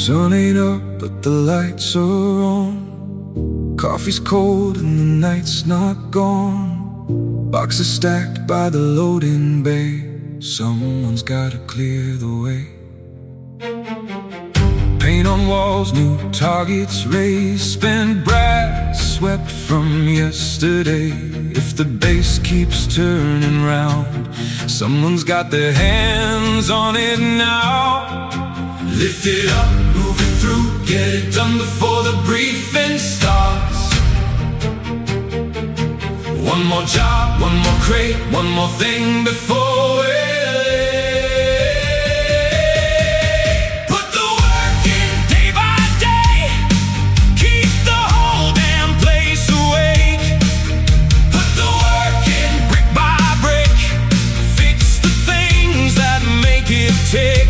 Sun ain't up, but the lights are on. Coffee's cold and the night's not gone. Boxes stacked by the loading bay. Someone's gotta clear the way. Paint on walls, new targets raised. Spent brass swept from yesterday. If the bass keeps turning round, someone's got their hands on it now. Lift it up, move it through, get it done before the briefing starts. One more job, one more crate, one more thing before we're late. Put the work in day by day, keep the whole damn place awake. Put the work in brick by brick, fix the things that make it tick.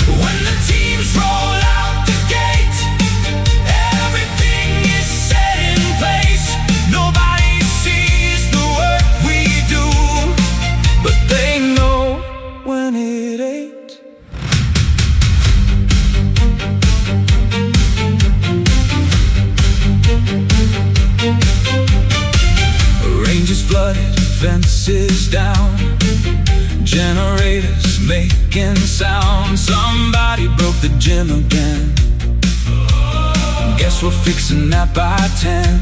When the teams roll out the gate, everything is set in place. Nobody sees the work we do, but they know when it ain't. Ranges flooded, fences down, generators making sound. Somebody broke the gym again. Guess we're fixing that by 10.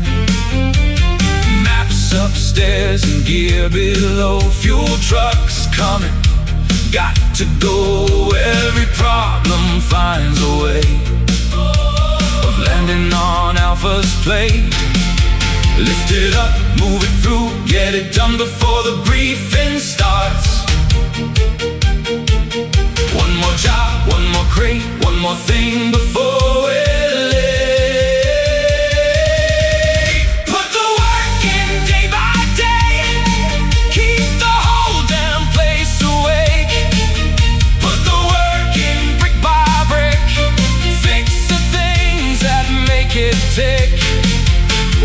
Maps upstairs and gear below. Fuel trucks coming, got to go. Every problem finds a way of landing on Alpha's plate. Lift it up, move it through, get it done before the briefing starts. One more job, one more crate, one more thing before we're late. Put the work in day by day, keep the whole damn place awake. Put the work in brick by brick, fix the things that make it tick.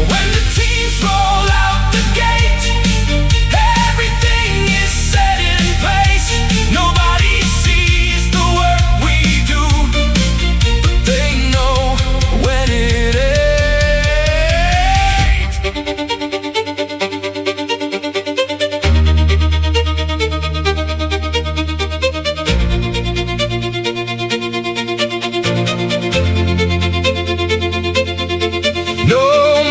When the teams roll out the gate, everything is set in place. Nobody sees the work we do, but they know when it ain't. No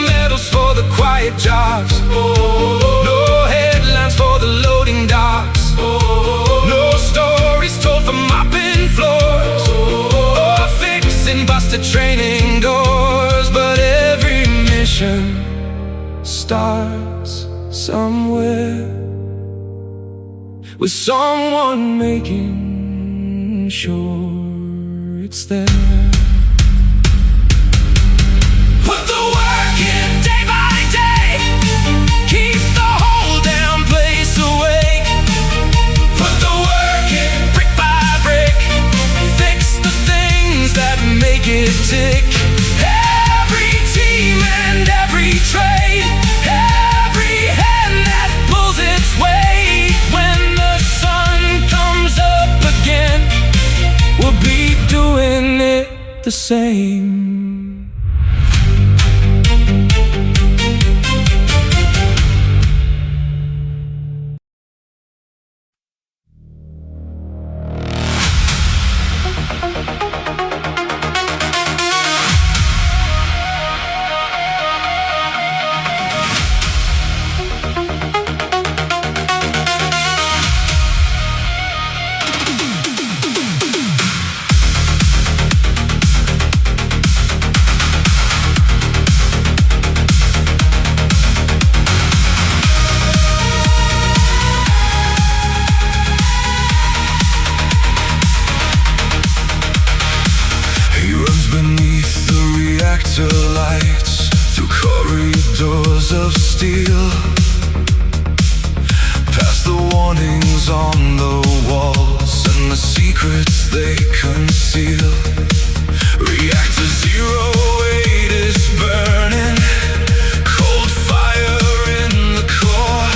medals for the quiet jobs, no headlines for the loading docks, no stories told for mopping floors or fixing busted training doors. But every mission starts somewhere, with someone making sure it's there. Put the work in day by day, keep the whole damn place awake. Put the work in brick by brick, fix the things that make it tick. Every team and every trade, every hand that pulls its weight. When the sun comes up again, we'll be doing it the same. Lights through corridors of steel, past the warnings on the walls and the secrets they conceal. Reactor 08 is burning, cold fire in the core,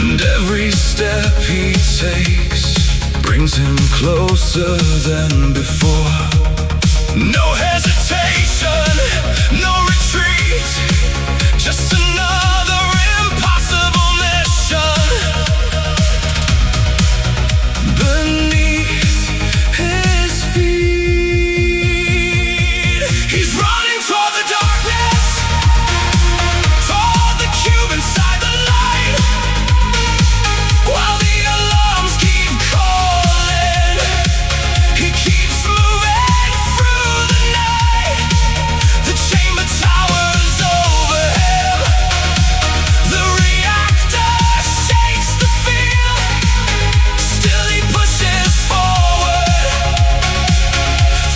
and every step he takes brings him closer than before. No hesitation, no retreat, just another impossible mission. Beneath his feet, he's running toward the darkness, toward the cube inside the light. While the alarms keep calling, he keeps moving through the night. The chamber towers over him, the reactor shakes the field. Still he pushes forward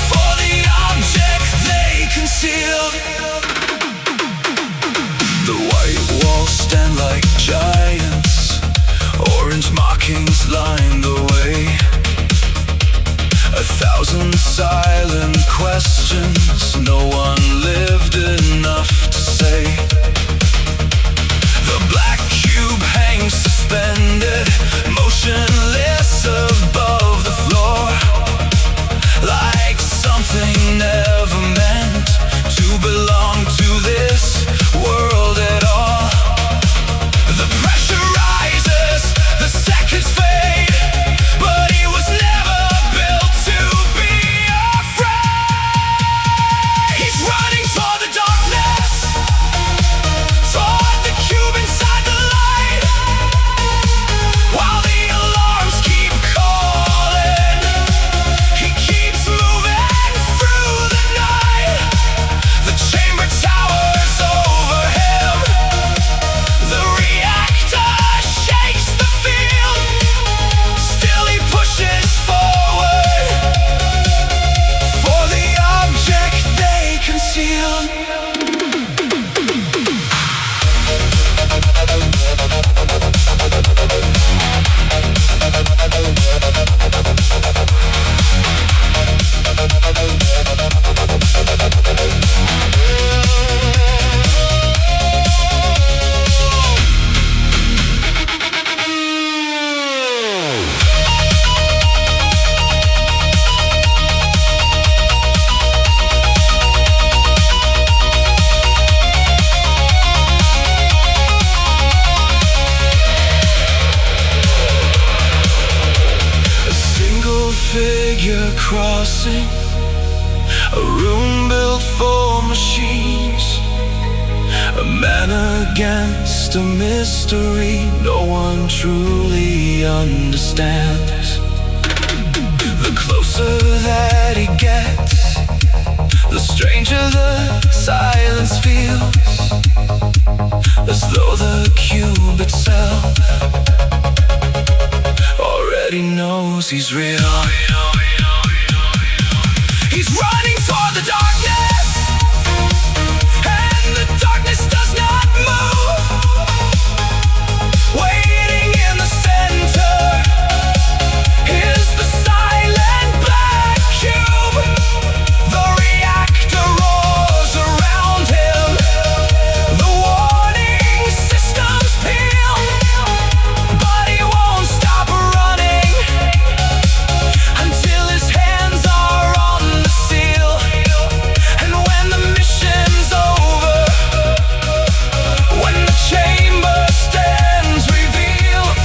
for the object they concealed. The white walls stand like giants, orange markings line the way. 1,000 silent questions, no one lived enough to say. The black cube hangs suspended, motionless above the floor, like something never meant to belong to this world at all. The pressure rises, the seconds fade, but he was never built to be afraid. He's running toward the darkness, toward the cube inside the light. While the alarms keep calling, he keeps moving through the night. The chamber towers over him, the reactor shakes the field. Still he pushes forward for the object they concealed. A single figure crossing a room built for machines, a man against a mystery no one truly understands. The closer that he gets, the stranger the silence feels, as though the cube itself already knows he's real. He's running toward the darkness, and the darkness does not move. Waiting in the center is the silent black cube. The reactor roars around him, the warning systems peel, but he won't stop running until his hands are on the seal. And when the mission's over, when the chamber stands revealed,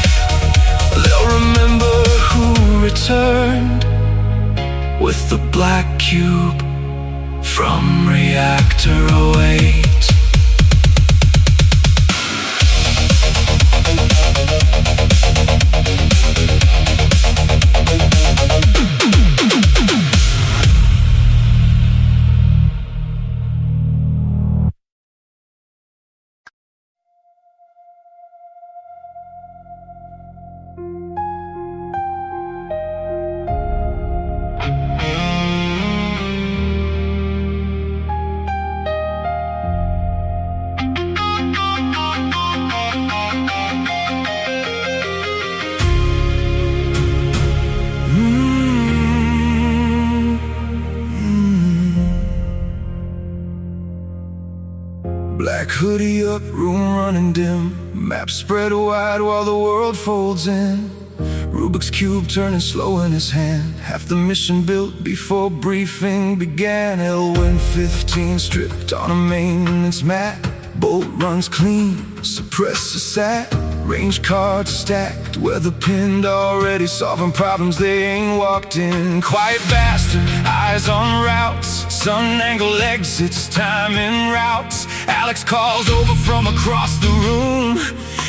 they'll remember who returned with the black cube from Reactor 08. Black hoodie up, room running dim, map spread wide while the world folds in. Rubik's Cube turning slow in his hand. Half the mission built before briefing began. Elwyn 15 stripped on a maintenance mat. Bolt runs clean, suppressor sat. Range cards stacked, weather pinned already. Solving problems they ain't walked in. Quiet bastard, eyes on routes. Sun angle exits, timing routes. Alex calls over from across the room.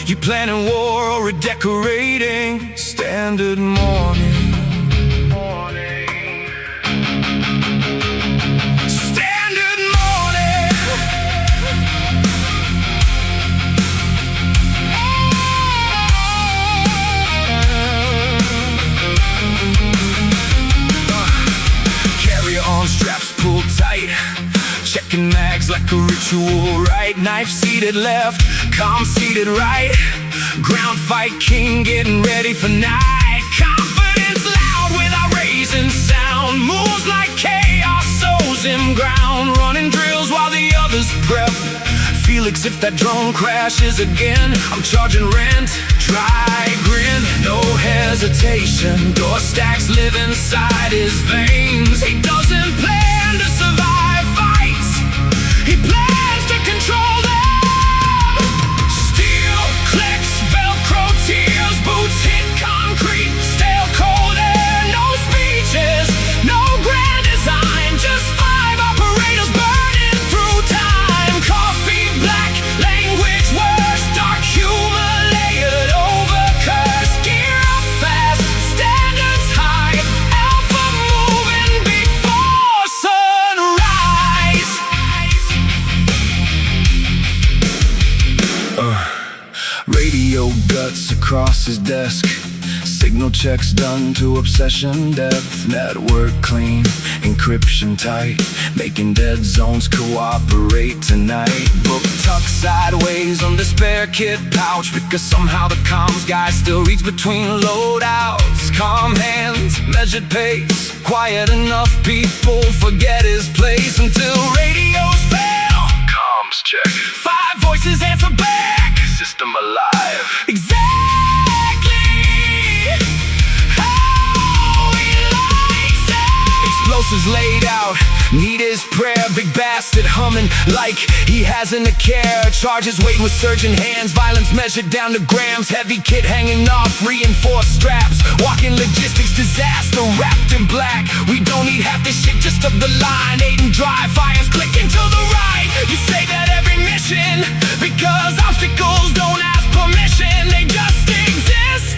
You planning war or redecorating? Standard morning. Standard morning. Carry on straps pulled tight. Checking mags like a ritual, right? Knife seated left, calm seated right. Ground fight king getting ready for night. Confidence loud without raising sound. Moves like chaos, sows him ground. Running drills while the others prep. Felix, if that drone crashes again, I'm charging rent. Dry grin, no hesitation. Door stacks live inside his veins. He doesn't plan to survive fights. He plans to control them. Steel clicks, Velcro tears, boots hit concrete, stale cold air. No speeches, no grand design, just 5 operators burning through time. Coffee black, language worse, dark humor layered over curse. Gear up fast, standards high, alpha moving before sunrise. Radio guts across his desk. Signal checks done to obsession depth. Network clean, encryption tight. Making dead zones cooperate tonight. Book tucked sideways on the spare kit pouch, because somehow the comms guy still reads between loadouts. Calm hands, measured pace. Quiet enough people forget his place until radios fail. Comms check. 5 voices answer back. System alive. Exactly how he likes it. Explosives laid out, need his prayer. Big bastard humming like he hasn't a care. Charges waiting with surging hands. Violence measured down to grams. Heavy kit hanging off, reinforced straps. Walking logistics disaster wrapped in black. We don't need half this shit, just up the line. 8 and dry, fires clicking to the right. You say that every mission, because obstacles don't ask permission, they just exist.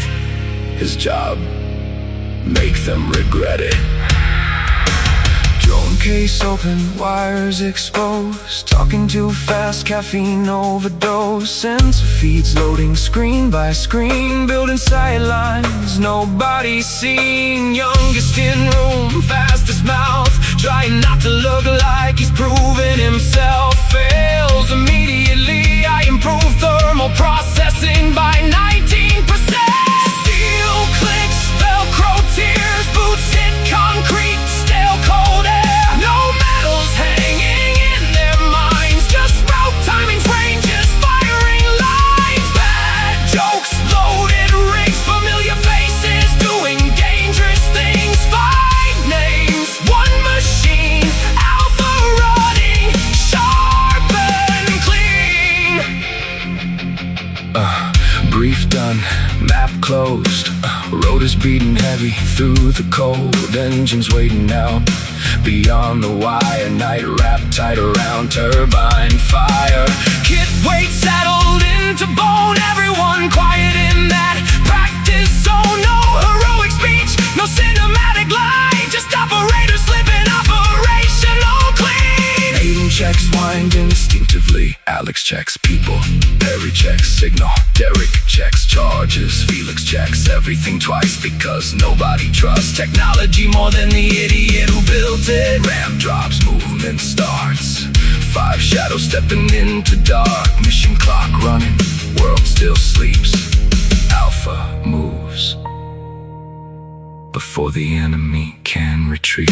His job, make them regret it. Drone case open, wires exposed. Talking too fast, caffeine overdose. Sensor feeds loading screen by screen. Building sightlines, nobody seen. Youngest in room, fastest mouth. Trying not to look like he's proving himself. Fails immediately. I improve thermal processing by 19%. Steel clicks, Velcro tears, boots hit concrete, stale cold air. No metals hanging in their minds, just route timings, ranges, firing lines. Bad jokes, loaded rigs, familiar faces doing dangerous things. 5 names, 1 machine, alpha running, sharp and clean. Brief done, map closed. Road is beating heavy through the cold. Engines waiting out beyond the wire. Night wrapped tight around turbine fire. Kit weight settled into bone. Everyone quiet in that practice zone. No heroic speech, no cinematic line. Just operators slipping, operational clean. Aiden checks wind instinctively. Alex checks people. Perry checks signal. Derek checks charges. Felix checks everything twice, because nobody trusts technology more than the idiot who built it. Ramp drops, movement starts. 5 shadows stepping into dark. Mission clock running, world still sleeps. Alpha moves before the enemy can retreat.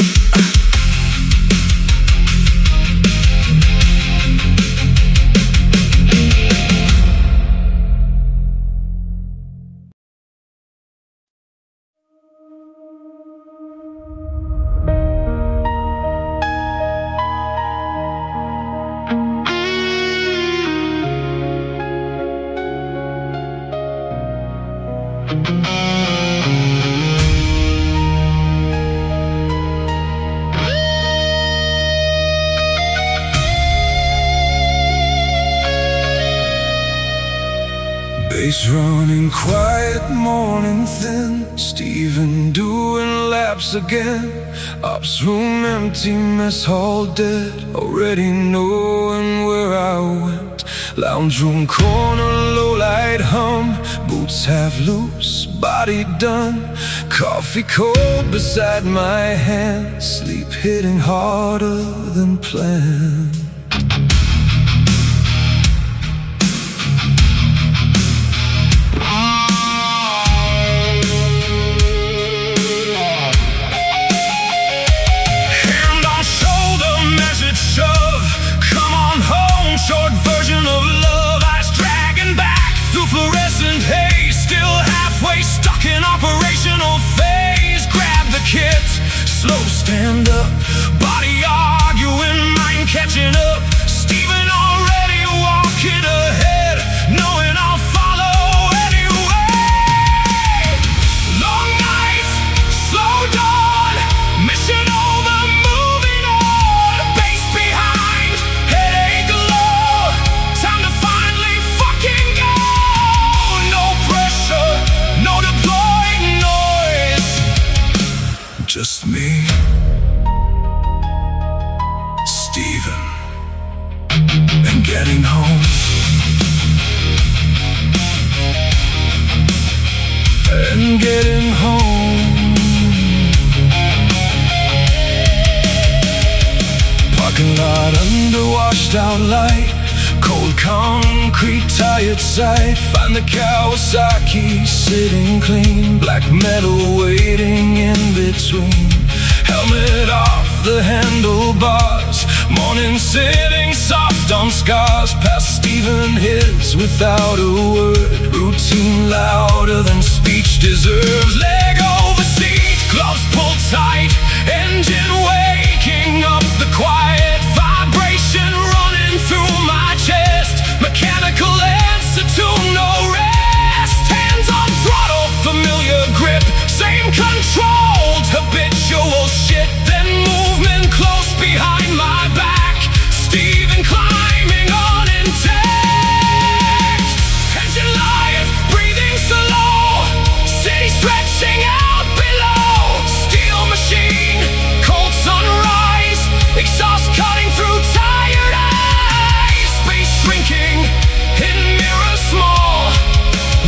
Days running quiet, morning thin, Stephen doing laps again. Ops room empty, mess hall dead, already knowing where I went. Lounge room corner, low light hum, boots half loose, body done. Coffee cold beside my hand, sleep hitting harder than planned. Short version of love, eyes dragging back through fluorescent haze, still halfway stuck in operational phase. Grab the kit, slow stand up, body arguing, mind catching up. Stephen already walking ahead, knowing I'll follow anyway. Long night, slow dawn, mission over, moving on. Base behind, headache low, time to finally fucking go. No pressure, no deploying noise, just me, Stephen, and getting home. And getting home. Parking lot under washed out light, cold concrete, tired sight. Find the Kawasaki sitting clean, black metal waiting in between. Helmet off the handlebars, morning sitting soft on scars. Past Stephen his without a word, routine louder than speech deserves. Leg over seat, gloves pulled tight, engine waking up the quiet vibration running through my chest. Mechanical answer to no rest, hands on throttle, familiar grip, same controlled habitual shit. Then movement close behind my back, Stephen climbing on intact. Engine life, breathing slow, city stretching out below. Steel machine, cold sunrise, exhaust cutting through tired eyes. Space shrinking, hidden mirror small,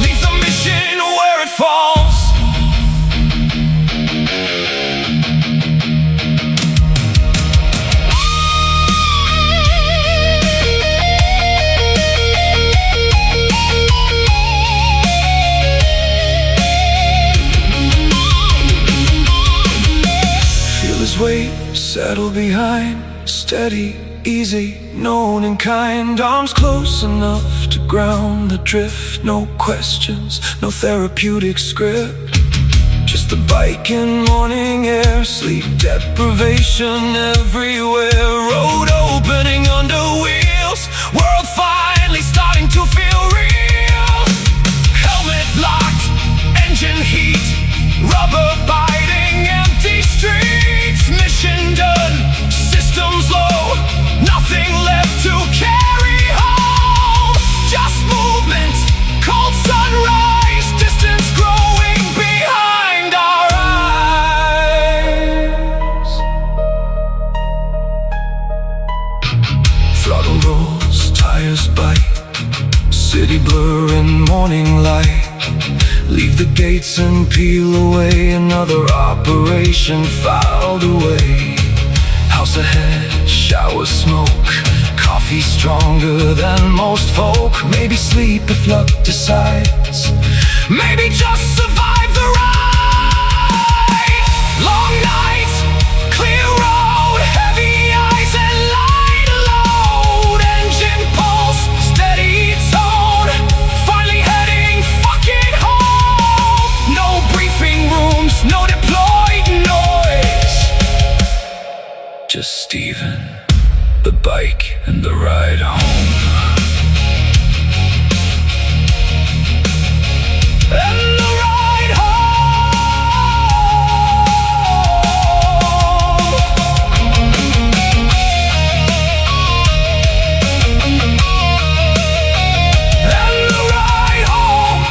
leave the mission where it falls. Weight, settle behind, steady, easy, known and kind. Arms close enough to ground the drift. No questions, no therapeutic script, just the bike in morning air. Sleep deprivation everywhere, road opening under wheels, world finally starting to feel real. Helmet locked, engine heat, rubber biting, empty streets. Mission done, systems low, nothing left to carry home. Just movement, cold sunrise, distance growing behind our eyes. Throttle rolls, tires bite, city blur in morning light. Leave the gates and peel away, another operation filed away. House ahead, shower smoke, coffee stronger than most folk. Maybe sleep if luck decides, maybe just survive the ride. Long night, clear road, heavy eyes and light load. Engine pulse, steady tone, finally heading fucking home. No briefing rooms, no deployed noise, just Stephen, the bike, and the ride home. And the ride home. And the ride home.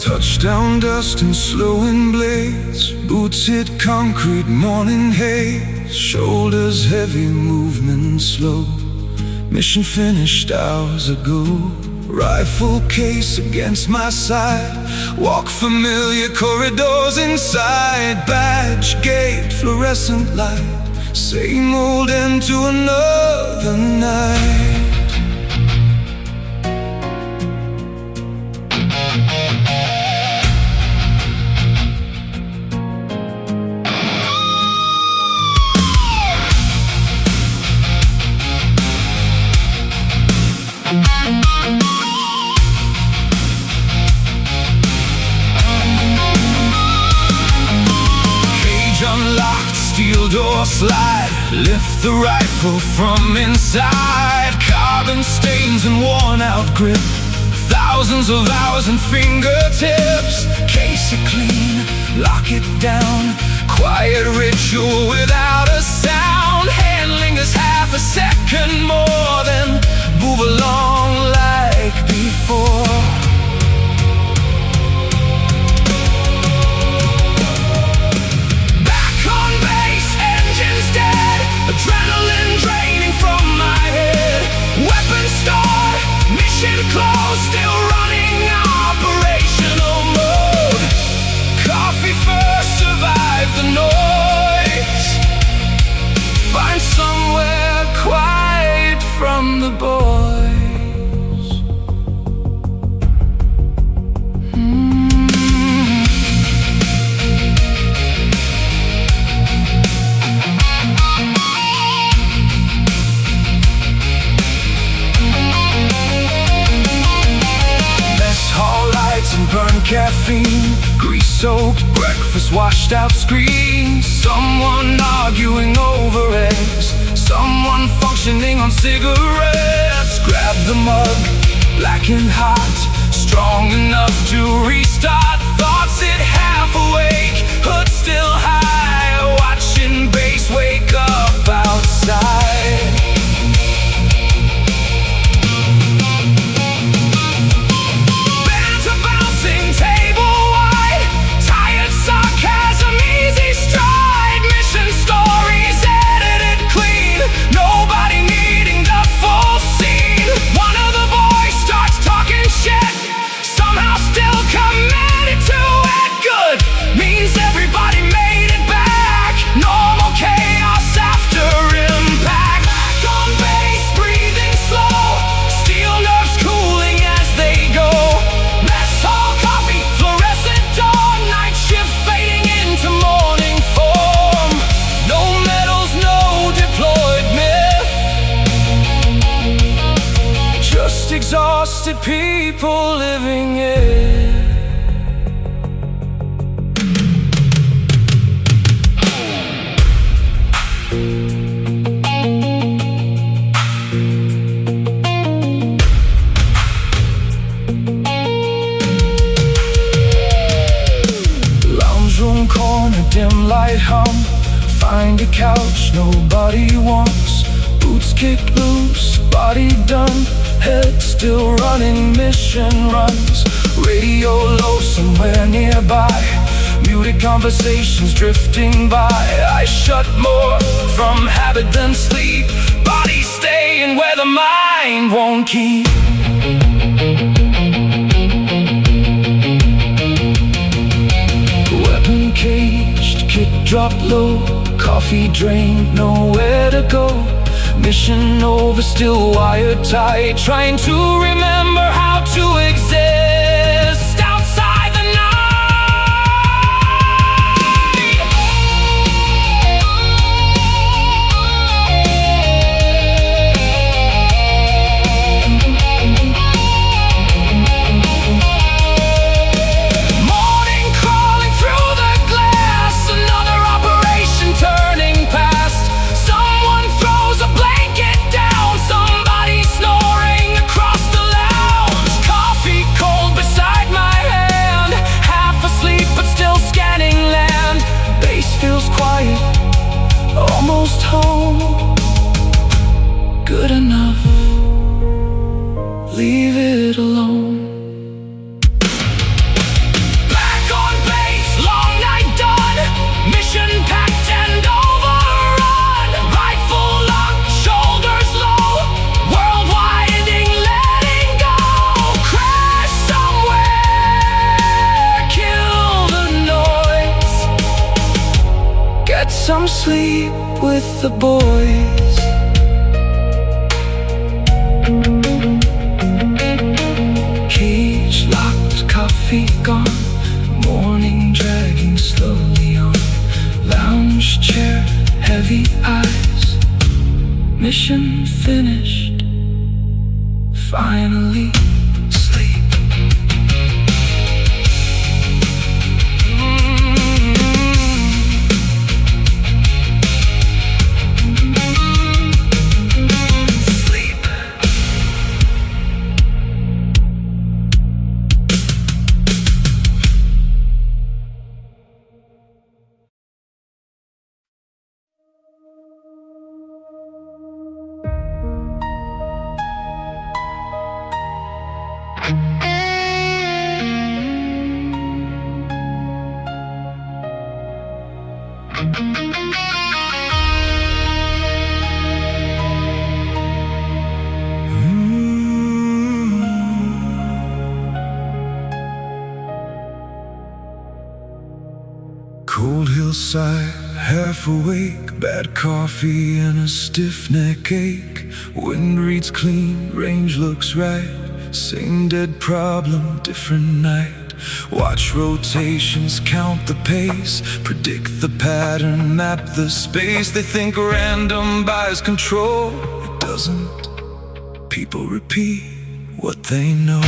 Touchdown dust and slowing blades, boots hit concrete, morning haze, shoulders heavy, movement slow. Mission finished hours ago. Rifle case against my side, walk familiar corridors inside. Badge gate, fluorescent light, same old end to another night. Unlocked, steel door slide, lift the rifle from inside. Carbon stains and worn out grip, thousands of hours and fingertips. Case it clean, lock it down, quiet ritual without a sound. Handling is half a second more, then move along like before. Adrenaline draining from my head. Weapon stored, mission closed, still running operational mode. Coffee first, survive the noise. Find somewhere quiet from the boys. And burn caffeine, grease-soaked breakfast, washed out screens. Someone arguing over eggs, someone functioning on cigarettes. Grab the mug, black and hot, strong enough to restart. Thoughts at half awake, hood still high, watching base wake up outside. Exhausted people living it. Lounge room corner, dim light hum. Find a couch nobody wants. Boots kicked loose, body done. Head still running, mission runs. Radio low somewhere nearby, muted conversations drifting by. I shut more from habit than sleep, body staying where the mind won't keep. Weapon caged, kick dropped low, coffee drained, nowhere to go. Mission over, still wired tight, trying to remember how to exist outside the night. Morning crawling through the glass, another operation turning past. Someone throws a blanket down, somebody snoring across the lounge. Coffee cold beside my hand, half asleep but still scanning land. Base feels quiet, almost home. Good enough, leave it alone. sleep with the boys. Cage locked, coffee gone, morning dragging slowly on. Lounge chair, heavy eyes, mission finished, finally sleep. Cold hillside, half awake, bad coffee and a stiff neck ache. Wind reads clean, range looks right, same dead problem, different night. Watch rotations, count the pace, predict the pattern, map the space. They think random buys control, it doesn't. People repeat what they know.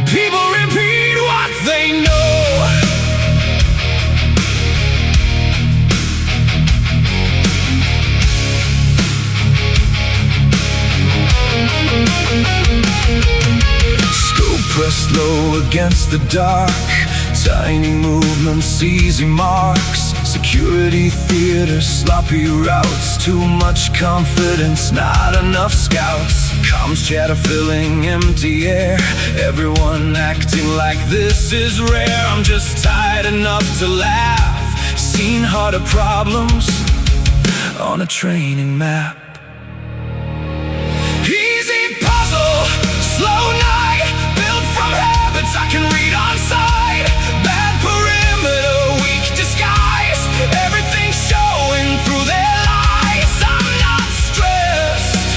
People repeat what they know. Scope pressed low against the dark, tiny movements, easy marks. Security theater, sloppy routes, too much confidence, not enough scouts. Comms chatter filling empty air, everyone acting like this is rare. I'm just tired enough to laugh, seen harder problems on a training map. Easy puzzle, slow night, built from habits I can read on sight. Bad perimeter, weak disguise, everything showing through their lies. I'm not stressed,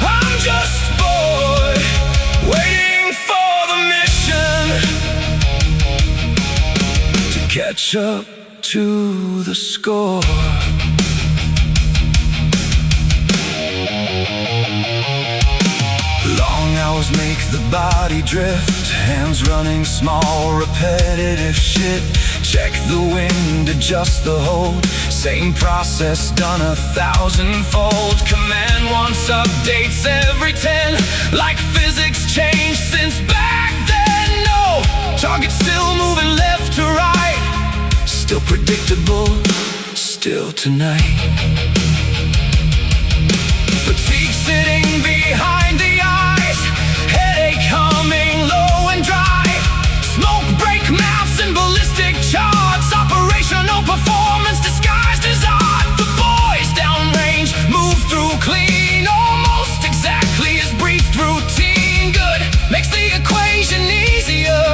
I'm just bored, waiting for the mission To catch up to the score. Long hours make the body drift, hands running small, repetitive shit. Check the wind, adjust the hold, same process done 1,000-fold. Command wants updates every 10, like physics changed since back then. No, target still moving left to right, still predictable, still tonight. Fatigue sitting behind the eyes, headache humming low and dry. Smoke break maps and ballistic charts, operational performance disguised as art. The boys downrange, move through clean, almost exactly as briefed routine. Good, makes the equation easier,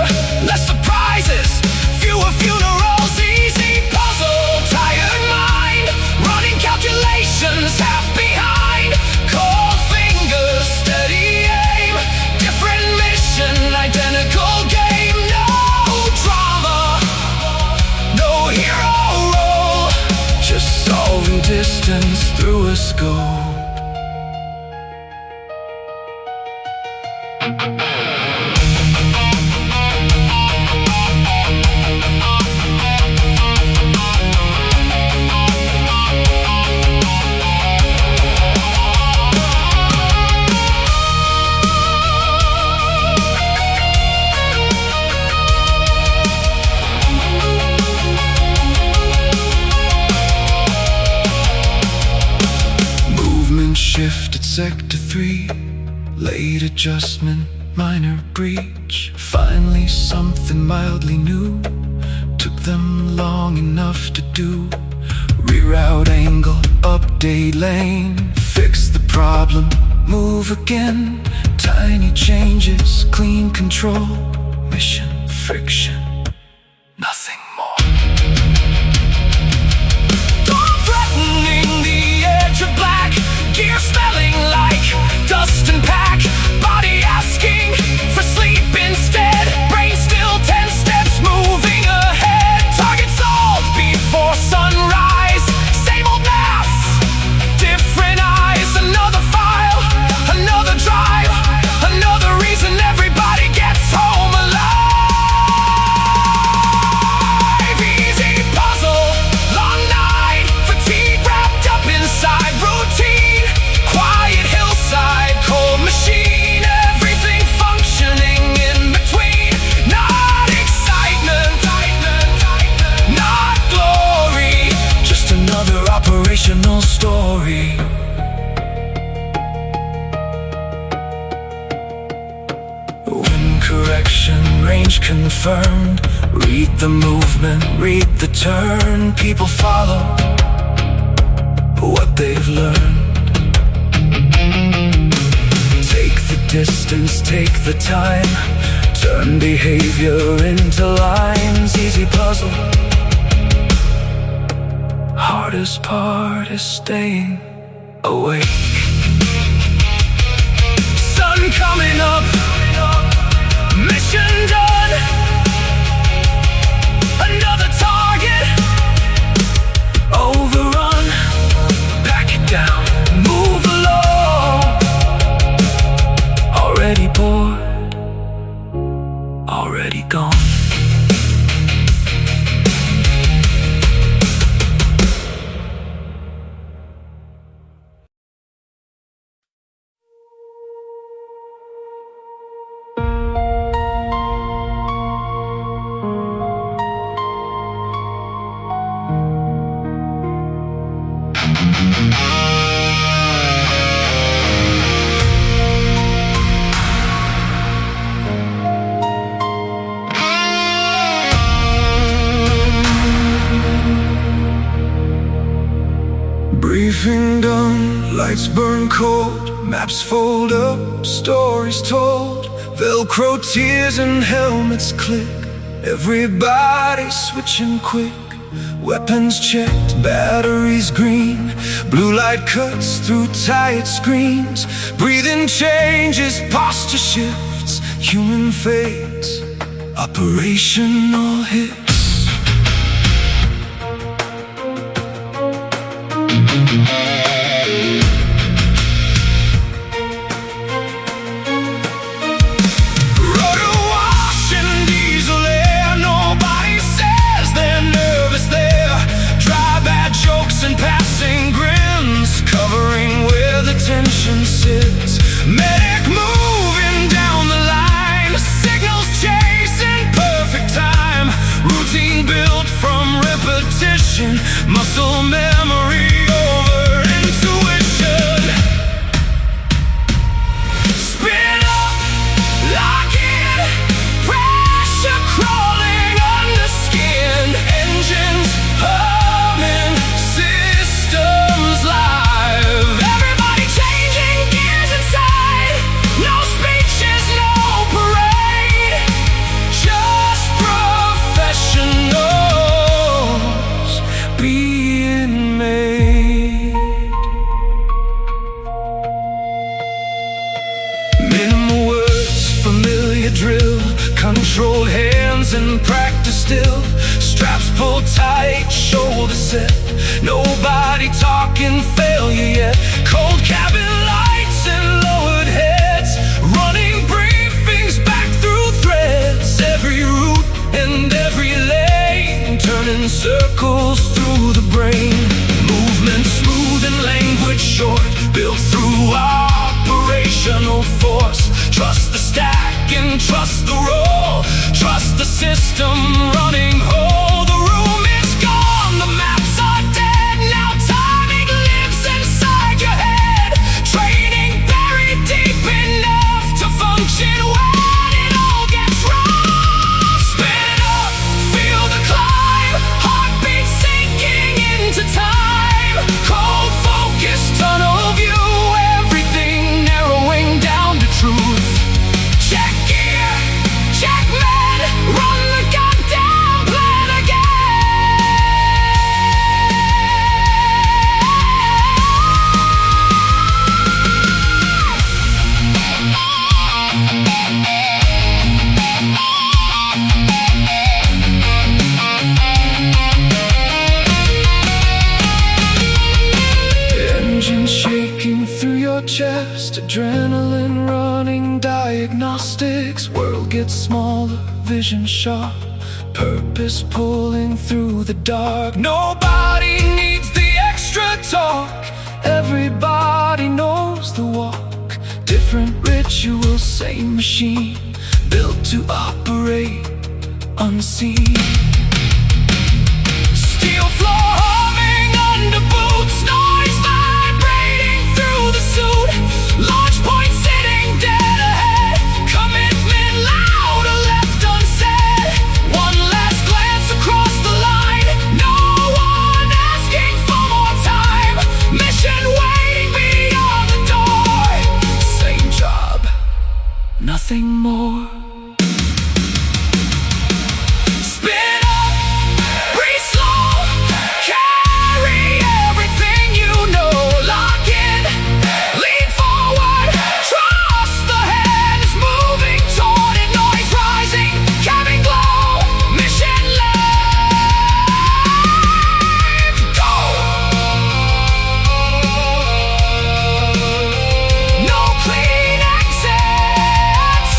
less surprises, fewer funerals. Easy puzzle, tired mind, running calculations half behind. Cold fingers, steady aim, different mission, identical game. No drama, no hero role, Just solving distance through a scope. Shifted sector 3, late adjustment, minor breach. Finally something mildly new, took them long enough to do. Reroute angle, update lane, fix the problem, move again. Tiny changes, clean control. Mission, friction, nothing more. Dawn threatening the edge of black. Gear smelling like dust and pack. Body asking for sleep instead. Brain still 10 steps moving ahead. Target solved before sunrise. Same old math, different eyes. Another file, another drive, another reason everybody gets home alive. Easy puzzle, long night, fatigue wrapped up inside routine. Quiet hillside, cold machine, everything functioning in between. Not excitement, not glory, just another operational story. Wind correction, range confirmed. Read the movement, read the turn. People follow what they've learned. Take the distance, take the time. Turn behavior into lines. Easy puzzle. Hardest part is staying awake. Sun coming up, mission done. Another target, overrun. Back it down, move along. Already bored, already gone. Briefing done, lights burn cold. Maps fold up, stories told. Velcro tears and helmets click. Everybody switching quick. Weapons checked, batteries green. Blue light cuts through tired screens. Breathing changes, posture shifts. Human fades, operational hits. Medic moving down the line, signals chasing perfect time. Routine built from repetition, muscle memory over intuition. Spin up, lock in, pressure crawling under skin. Engines humming, systems live. Everybody changing gears inside. No speeches, no parade. Just professionals being made. Minimal words, familiar drill. Controlled hands and practice still. Straps pulled tight, shoulders set. Nobody talking failure yet. Cold cabin lights and lowered heads. Running briefings back through threads. Every route and every lane, turning circles through the brain. Movement smooth and language short, built through operational force. Trust the stack and trust the roll. Trust the system running whole. The room is gone, the maps are dead. Now timing lives inside your head. Training buried deep enough to function when it all gets rough. Spin up, feel the climb. Heartbeat sinking into time. Cold focus, tunnel view. Everything narrow Adrenaline running, diagnostics. World gets smaller, vision sharp. Purpose pulling through the dark. Nobody needs the extra talk. Everybody knows the walk. Different rituals, same machine, built to operate unseen. Steel floor humming under boots, noise vibrating through the suit. Launch point sitting dead ahead, commitment louder left unsaid. One last glance across the line, no one asking for more time. Mission waiting beyond the door. Same job, nothing more. Spin up, breathe slow, carry everything you know. Lock in, lean forward, trust the hands moving toward it. Noise rising, cabin glow, mission live, go. No clean exits,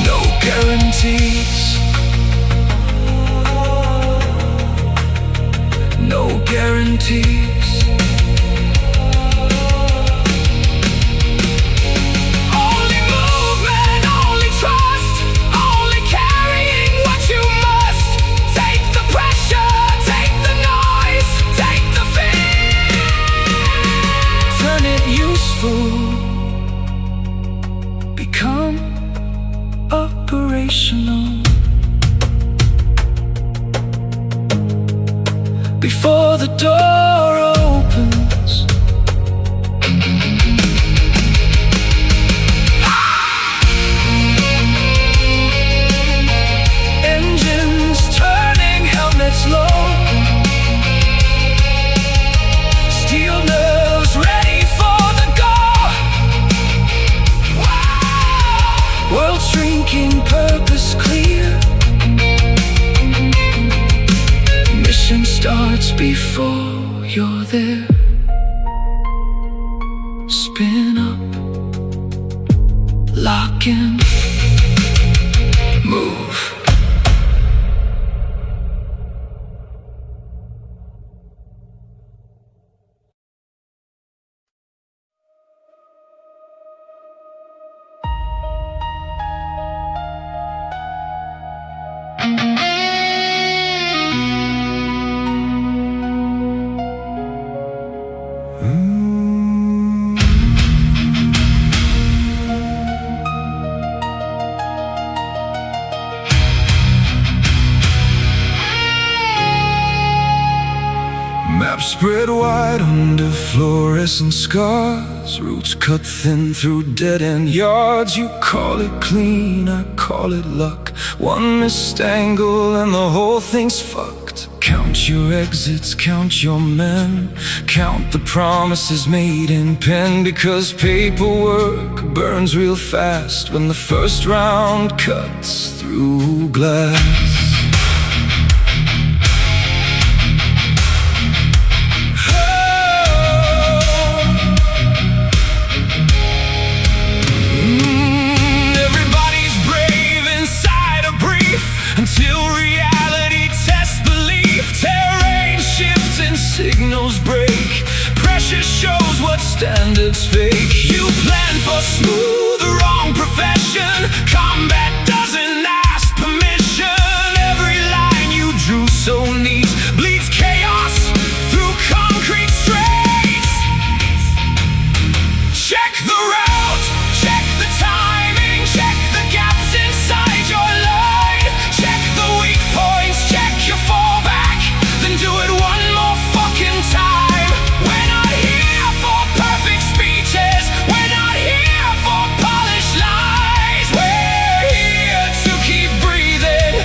no guarantees, no guarantees. Only movement, only trust, only carrying what you must. Take the pressure, take the noise, take the fear. Turn it useful, become operational. Before the door opens, engines turning, helmets low. Steel nerves ready for the go. World shrinking, purpose clear. Mission starts before you're there. Spin up, lock in, move. Maps spread wide under fluorescent scars. Roots cut thin through dead-end yards. You call it clean, I call it luck. One missed angle and the whole thing's fucked. Count your exits, count your men. Count the promises made in pen. Because paperwork burns real fast when the first round cuts through glass. Signals break, pressure shows what standards fake. You plan for smooth, the wrong profession. Combat doesn't ask permission. Every line you drew so neat bleeds chaos through concrete streets. Check the route, check the timing, check the gaps inside your line. Check the weak points, check your fallback, then do it one more time. We're not here for perfect speeches. We're not here for polished lies. We're here to keep breathing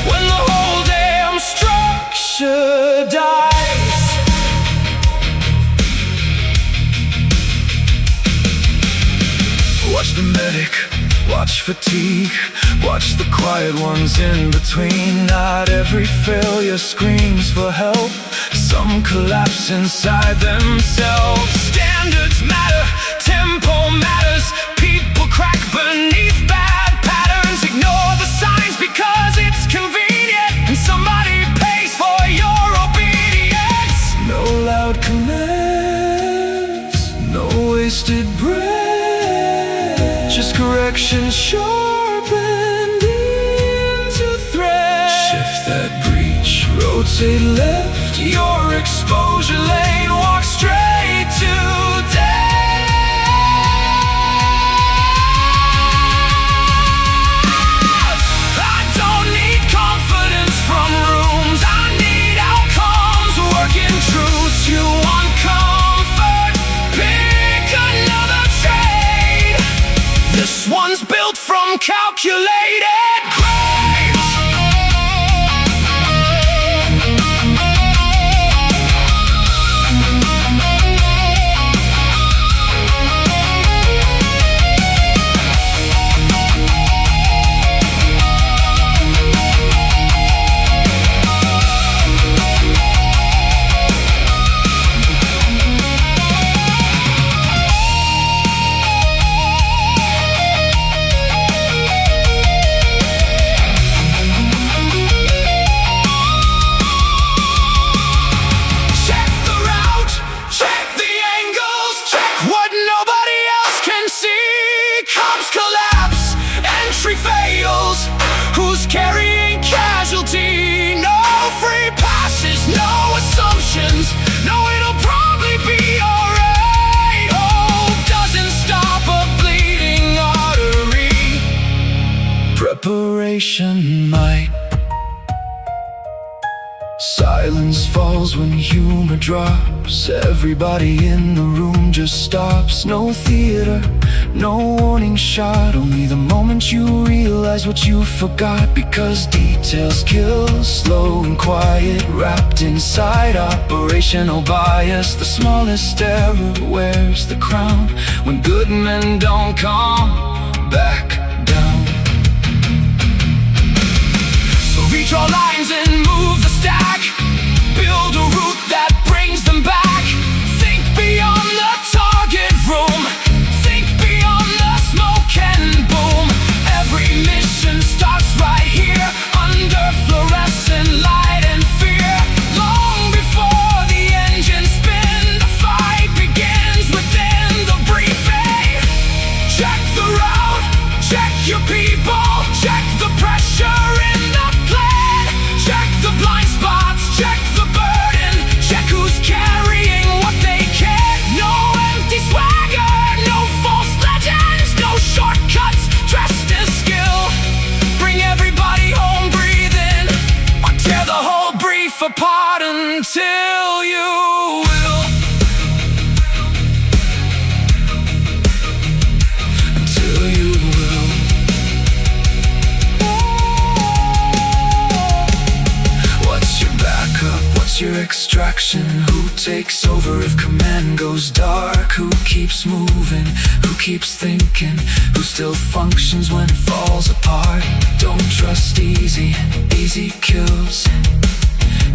when the whole damn structure dies. Watch the medic, watch fatigue, watch the quiet ones in between. Not every failure screams for help. Some collapse inside themselves. Stand standards matter, tempo matters. People crack beneath bad patterns. Ignore the signs because it's convenient, and somebody pays for your obedience. No loud commands, no wasted breath, just correction sharpened into thread. Shift that breach, rotate left, your exposure lane, walk straight to death. I don't need confidence from rooms, I need outcomes, working truths. You want comfort? Pick another trade. This one's built from calculated graves. Check the route, check the angles, check what nobody else can see. Comms collapse, entry fails. Who's carrying casualty? No free passes, no assumptions. No, it'll probably be alright. Hope doesn't stop a bleeding artery. Preparation might. Silence falls when humor drops. Everybody in the room just stops. No theater, no warning shot. Only the moment you realize what you forgot. Because details kill, slow and quiet, wrapped inside operational bias. The smallest error wears the crown when good men don't come back down. So redraw lines and move the stack. Build a route that brings them back. Think beyond the target room. Think beyond the smoke and boom. Every mission starts right here, under fluorescent light and fear. Long before the engines spin, the fight begins within the briefing. Check the route, check your people, check the pressure in the plan. Check the blind spots, check the burden, check who's carrying what they can. No empty swagger, no false legends, no shortcuts dressed as skill. Bring everybody home breathing, or tear the whole brief apart until you will. Until you will. What's your backup? What's your extraction? Who takes over if command goes dark? Who keeps moving? Who keeps thinking? Who still functions when it falls apart? Don't trust easy, easy kills.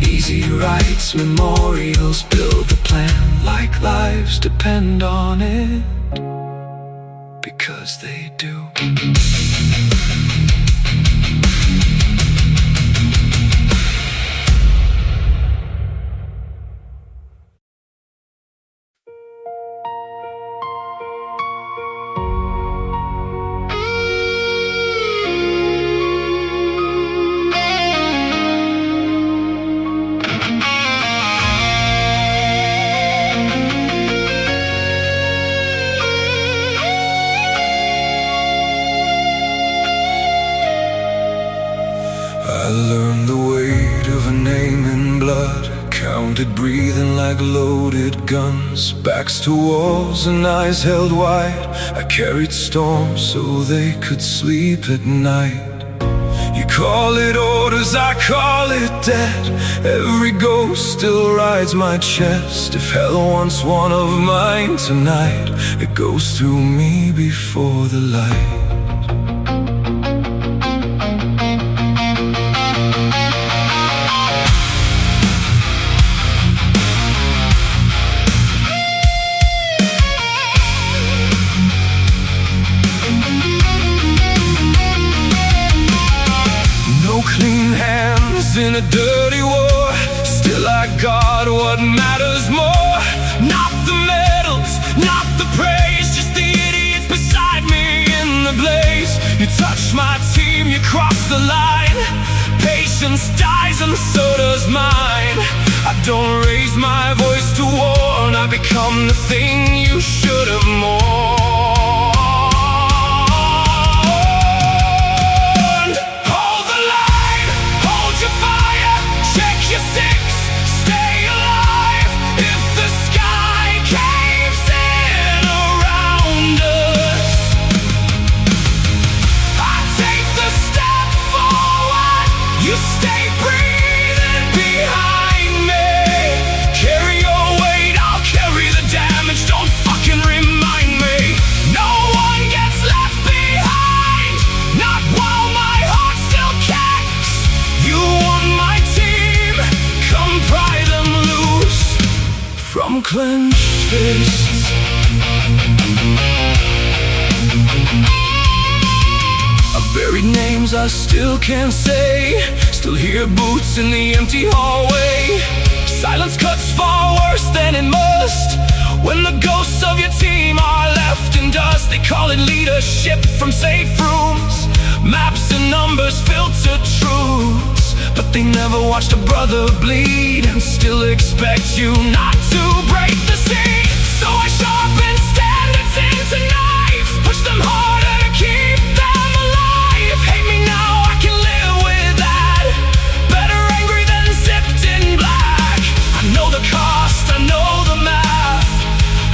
Easy writes memorials, build the plan like lives depend on it. Because they do. I learned the weight of a name in blood, counted breathing like loaded guns. Backs to walls and eyes held wide, I carried storms so they could sleep at night. You call it orders, I call it debt. Every ghost still rides my chest. If hell wants one of mine tonight, it goes through me before the light. in a dirty war. Still I got what matters more. Not the medals, not the praise, just the idiots beside me in the blaze. You touch my team, you cross the line. Patience dies and so does mine. I don't raise my voice to warn, I become the thing you should have mourned. Hold the line, hold your fire, check your six, stay alive. If the sky caves in around us, I take the step forward, you stay breathing behind me. Carry your weight, I'll carry the damage, don't fucking remind me. No one gets left behind, not while my heart still kicks. You on my team, come pry them loose from clenched fists. I've buried names I still can't say, still hear boots in the empty hallway. Silence cuts far worse than it must when the ghosts of your team are left in dust. They call it leadership from safe rooms, maps and numbers filtered truths, but they never watched a brother bleed and still expect you not to break the sea. So I sharpen standards into knives, push them harder to keep them alive. Hate me now, I can live with that. Better angry than zipped in black. I know the cost, I know the math.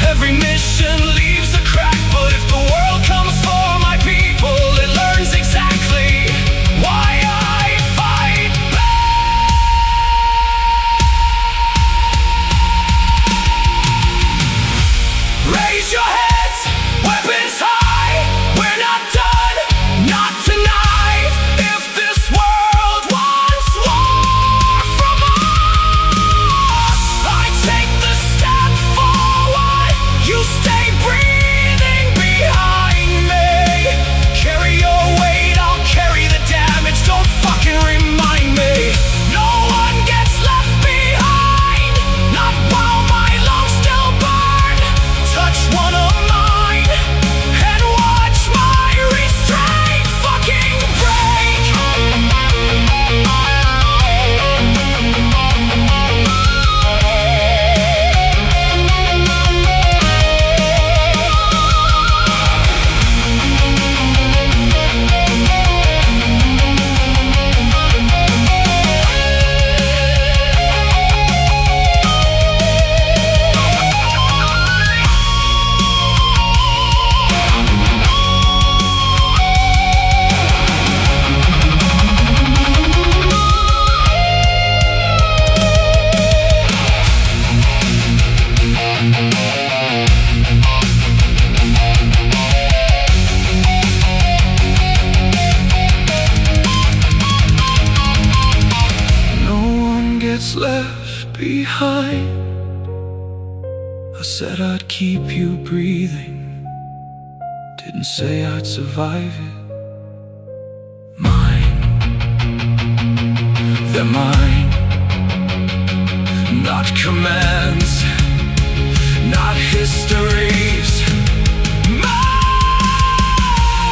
Every mission leaves a crack, but if the world comes for my people, it learns exactly why I fight back. Raise your heads, weapons high. We're not done, not tonight. If this world wants war from us, I take the step forward, you stay breathing behind me. Carry your weight, I'll carry the damage, don't fucking remind me. No one gets left behind, not while my lungs still burn. Touch one of mine and watch my restraint fucking break. No one gets left behind. I said I'd keep you breathing, didn't say I'd survive it. Mine, they're mine, not commands, not histories.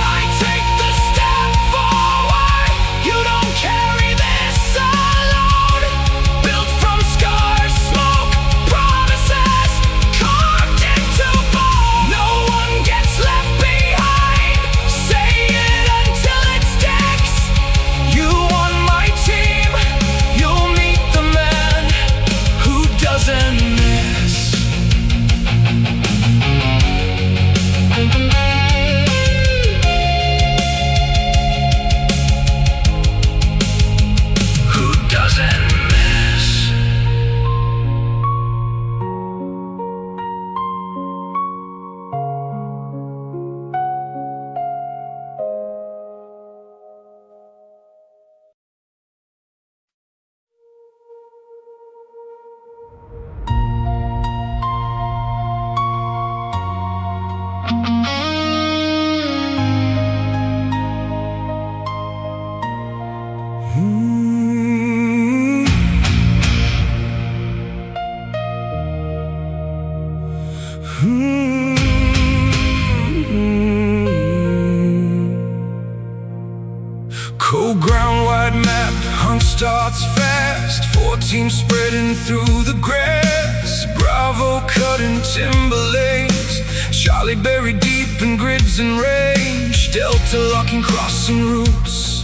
I take the step forward, you don't carry this alone. Built from scars, smoke, promises, carved into bone. No one gets left behind, say it until it sticks. You on my team, you'll meet the man who doesn't miss. starts fast, 4 teams spreading through the grass. Bravo cutting timber lanes, Charlie buried deep in grids and range. Delta locking crossing routes,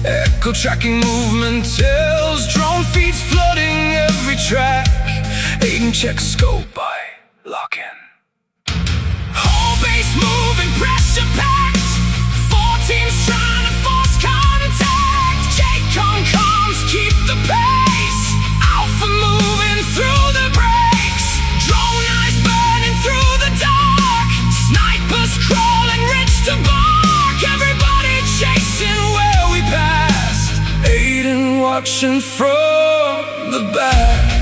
Echo tracking movement tells. Drone feeds flooding every track, Aiden checks scope by lock-in. Whole base moving, pressure packed. 4 teams trying to force contact. JCOM comms keep the pace. Alpha moving through the breaks. Drone eyes burning through the dark. Snipers crawling ridge to bark. Everybody chasing where we passed. Aiden watching from the back.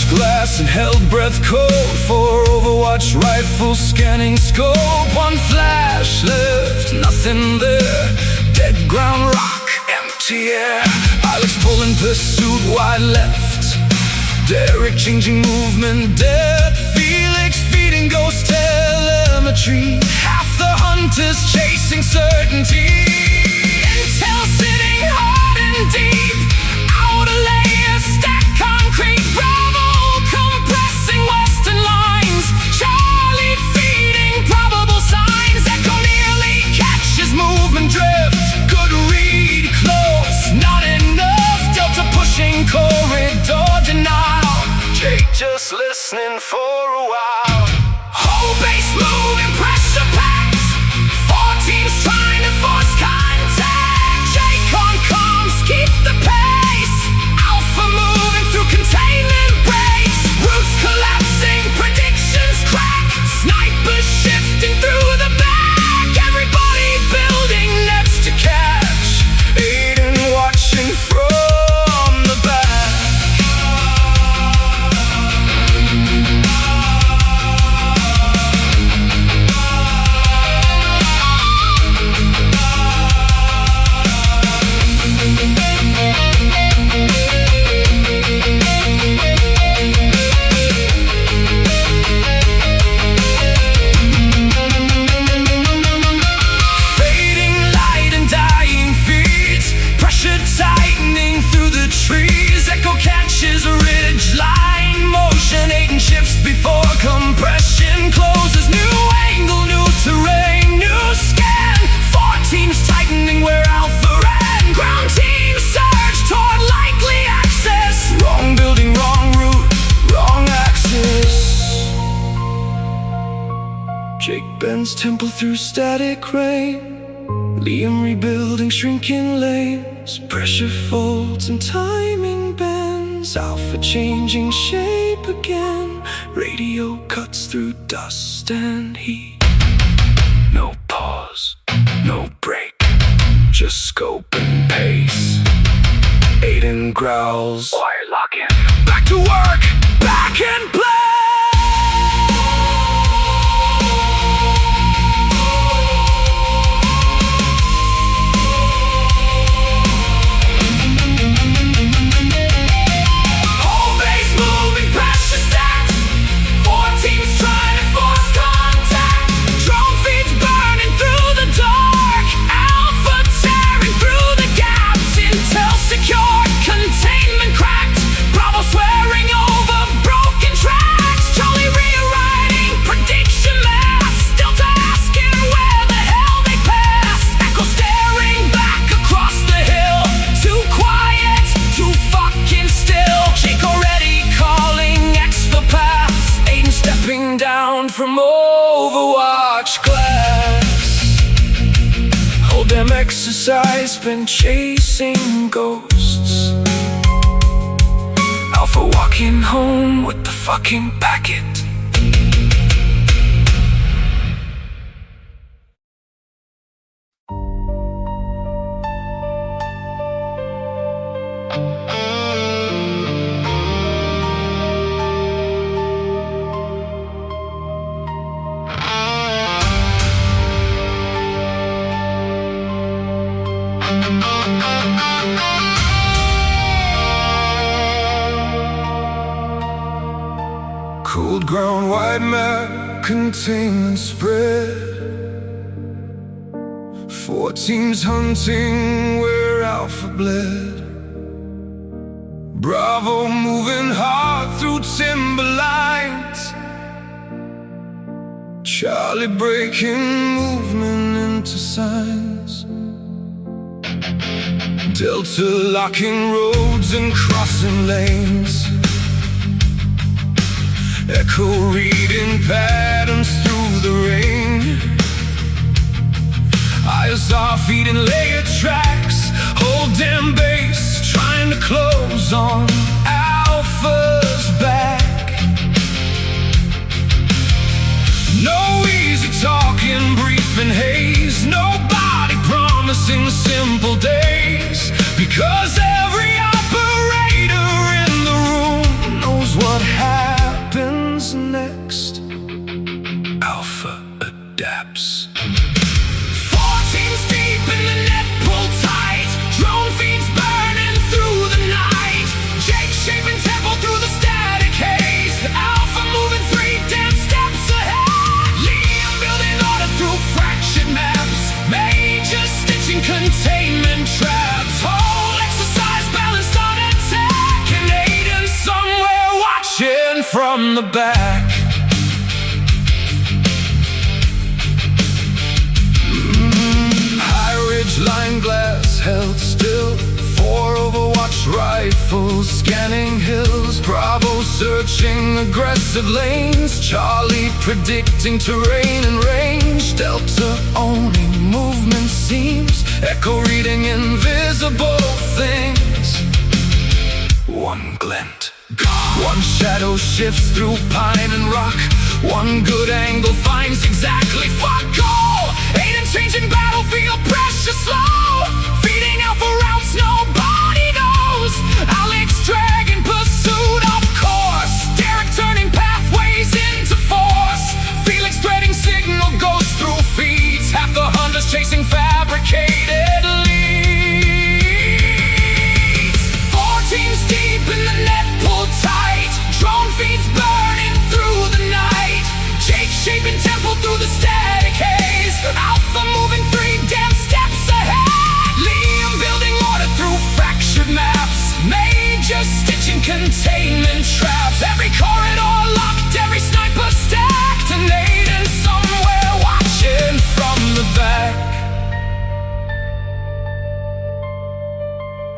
Glass and held breath code for Overwatch rifle scanning scope. One flash left, nothing there. Dead ground rock, empty air. Alex pulling pursuit wide left. Derek changing movement depth. Felix feeding ghost telemetry. Half the hunters chasing certainty. Intel sitting hard and deep. Outer layers stack concrete. Bravo compressing western lines. Charlie feeding probable signs. Echo nearly catches movement drift. Good read, close, not enough. Delta pushing corridor denial. Jake just listening for a while. Whole base moving, pressure packed. 4 teams trying to force contact. JCOM comms keep the pace. Alpha moving through containment breaks. Roofs collapsing, predictions crack. Snipers shifting through the back. Everybody building nets to catch. Aiden watching from the back. Bends temple through static rain. Liam rebuilding shrinking lanes. Pressure folds and timing bends. Alpha changing shape again. Radio cuts through dust and heat. No pause, no break, just scope and pace. Aiden growls, wire lock in. Back to work, back in play. From Overwatch glass, hold them exercise, been chasing ghosts. Alpha walking home with the fucking packet. Cold ground, wide map, containment spread. 4 teams hunting where Alpha bled. Bravo moving hard through timberlines. Charlie breaking movement into signs. Delta locking roads and crossing lanes. Echo reading patterns through the rain. ISR feeding layered tracks. Hold damn base, trying to close on Alpha's back. No easy talking, brief and haze. Nobody promising simple days, because every operator in the room knows what happens next. Alpha adapts. 4 teams deep in the net, pull tight. Drone feeds burning through the night. Jake shaping tempo through the static haze. Alpha moving 3 damn steps ahead. Liam building order through fractured maps. Major stitching containment traps. Whole exercise balanced on attack. And Aiden somewhere watching from the back. Line glass held still. 4 Overwatch rifles scanning hills. Bravo searching aggressive lanes. Charlie predicting terrain and range. Delta owning movement seams. Echo reading invisible things. 1 glint, gone. 1 shadow shifts through pine and rock. 1 good angle finds exactly fuck all. Aiden changing battlefield pressure slow. Feeding Alpha routes nobody knows. Alex dragging pursuit of course. Derek turning pathways into force. Felix threading signal goes through feeds. Half the hunters chasing fabricated leads. 4 teams deep in the net, pull tight. Drone feeds burning through the night. Jake shaping tempo through the static haze. Alpha moving 3 damn steps ahead. Liam building order through fractured maps. Major stitching containment traps. Every corridor locked, every sniper stacked. And Aiden somewhere watching from the back.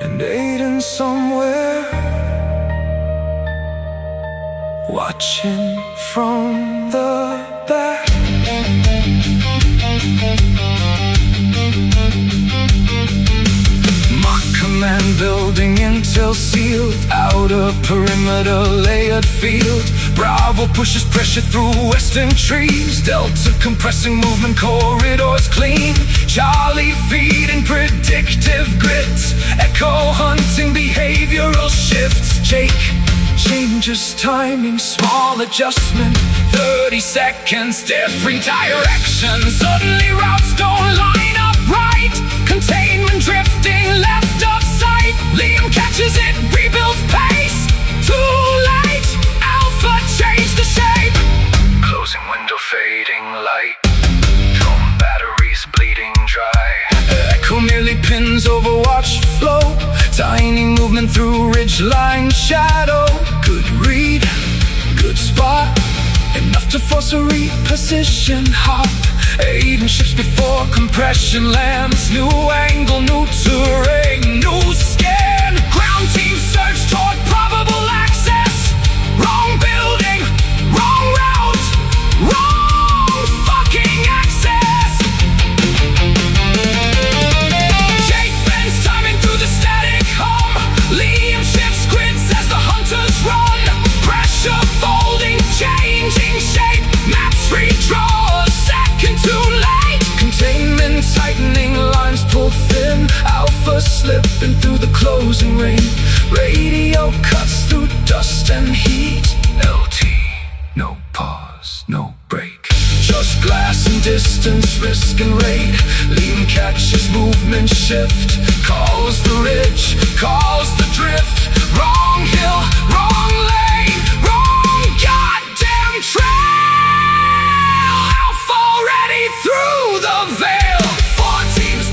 And Aiden somewhere watching from the back. Mock command building intel sealed. Outer perimeter layered field. Bravo pushes pressure through western trees. Delta compressing movement corridors clean. Charlie feeding predictive grit. Echo hunting behavioral shifts. Jake changes timing, small adjustment. 30 seconds, different direction. Suddenly routes don't line up right. Containment drifting left of sight. Liam catches it, rebuilds pace. Too late, Alpha changed the shape. Closing window, fading light. Drone batteries bleeding dry. Echo nearly pins Overwatch flow. Tiny movement through ridgeline shadow. Good read, good spot. Enough to force a reposition hop. Aiden shifts before compression lands. New angle, new terrain, new scan. Ground team search toward probable access. Wrong building, wrong route, wrong fucking access. Jake bends timing through the static hum. Liam shifts grids as the hunters run. Pressure folding, changing shape. Maps redraw a second too late. Containment tightening, lines pulled thin. Alpha slipping through the closing rain. Radio cuts through dust and heat. LT, no pause, no break. Just glass and distance, risk and raid. Liam catches movement shift. Calls the ridge, calls the drift. Wrong hill, wrong lane, wrong goddamn trail. Alpha ready through the veil. 4 teams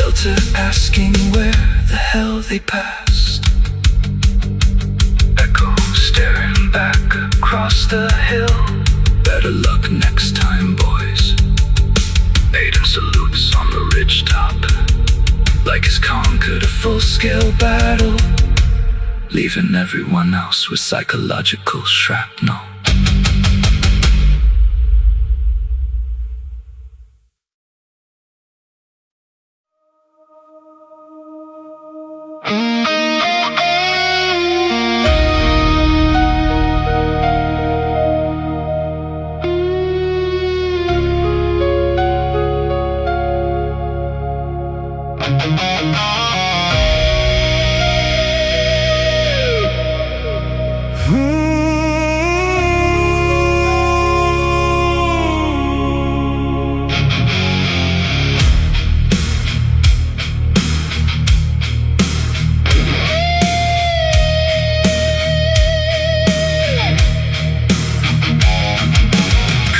Delta asking where the hell they passed. Echo staring back across the hill. Better luck next time, boys. Aiden salutes on the ridge top, like he's conquered a full-scale battle, leaving everyone else with psychological shrapnel.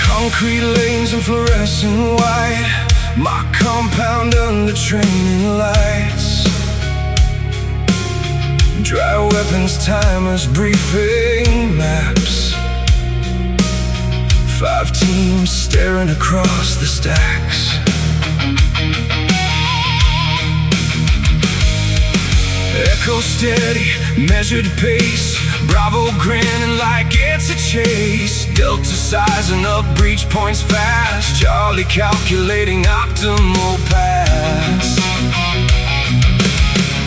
Concrete lanes and fluorescent white, my compound under training lights. Dry weapons, timers, briefing maps. 5 teams staring across the stacks. Echo steady, measured pace. Bravo grinning like it's a chase. Delta sizing up breach points fast. Charlie calculating optimal pass.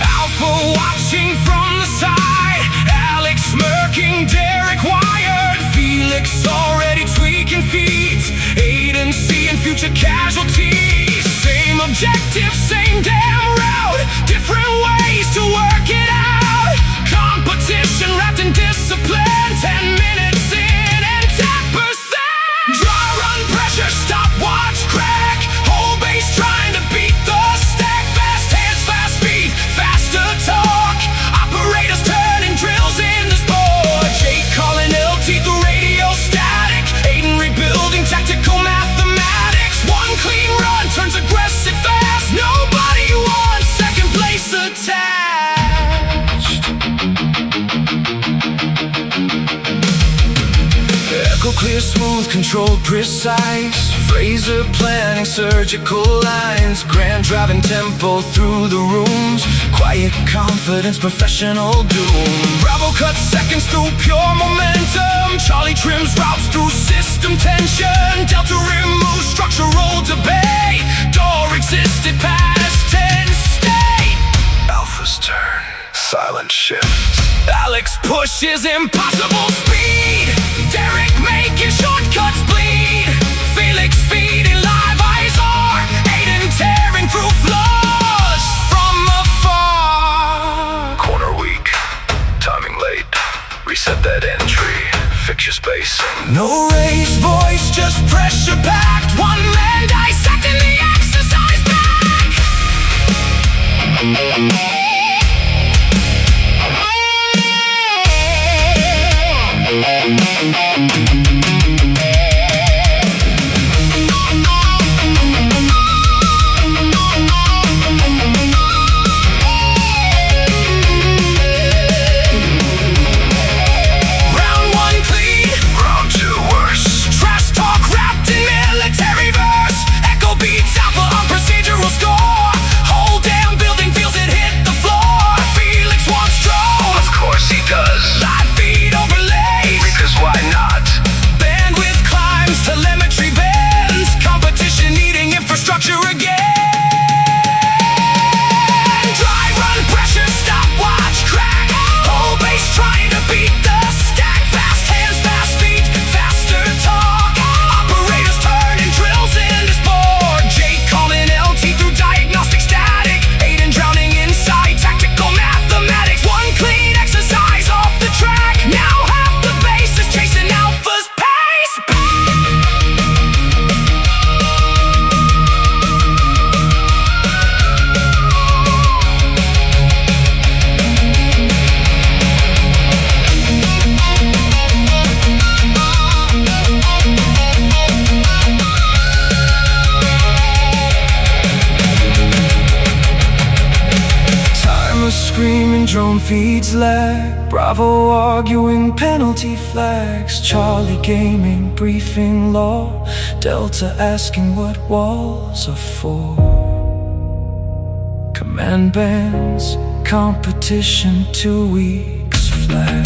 Alpha watching from the side. Alex smirking, Derek wired. Felix already tweaking feet. Aiden seeing future casualties. Same objective, same damn route. Different ways to work it out. Competition wrapped in discipline. 10 minutes in and 10%. Draw, run, pressure, stop, watch, crack. Whole base trying to beat the stack. Fast hands, fast feet, faster talk. Operators turning drills into sport. Jake calling LT through radio static. Aiden rebuilding tactical mathematics. One clean run turns aggressive fast. Nobody wants second place attached. Echo clear, smooth, controlled, precise. Phaser planning, surgical lines. Grand driving tempo through the rooms. Quiet confidence, professional doom. Bravo cuts seconds through pure momentum. Charlie trims routes through system tension. Delta removes structural debate. Door existed past 10 state. Alpha's turn, silent shifts. Alex pushes impossible speed. Derek making shortcuts bleed. Felix feeding live ISR. Aiden tearing through flaws from afar. Corner weak, timing late. Reset that entry, fix your spacing. No raised voice, just pressure packed. One man dissecting the exercise back. screaming, drone feeds lag, Bravo arguing penalty flags, Charlie gaming, briefing law, Delta asking what walls are for. Command bands, competition 2 weeks flat.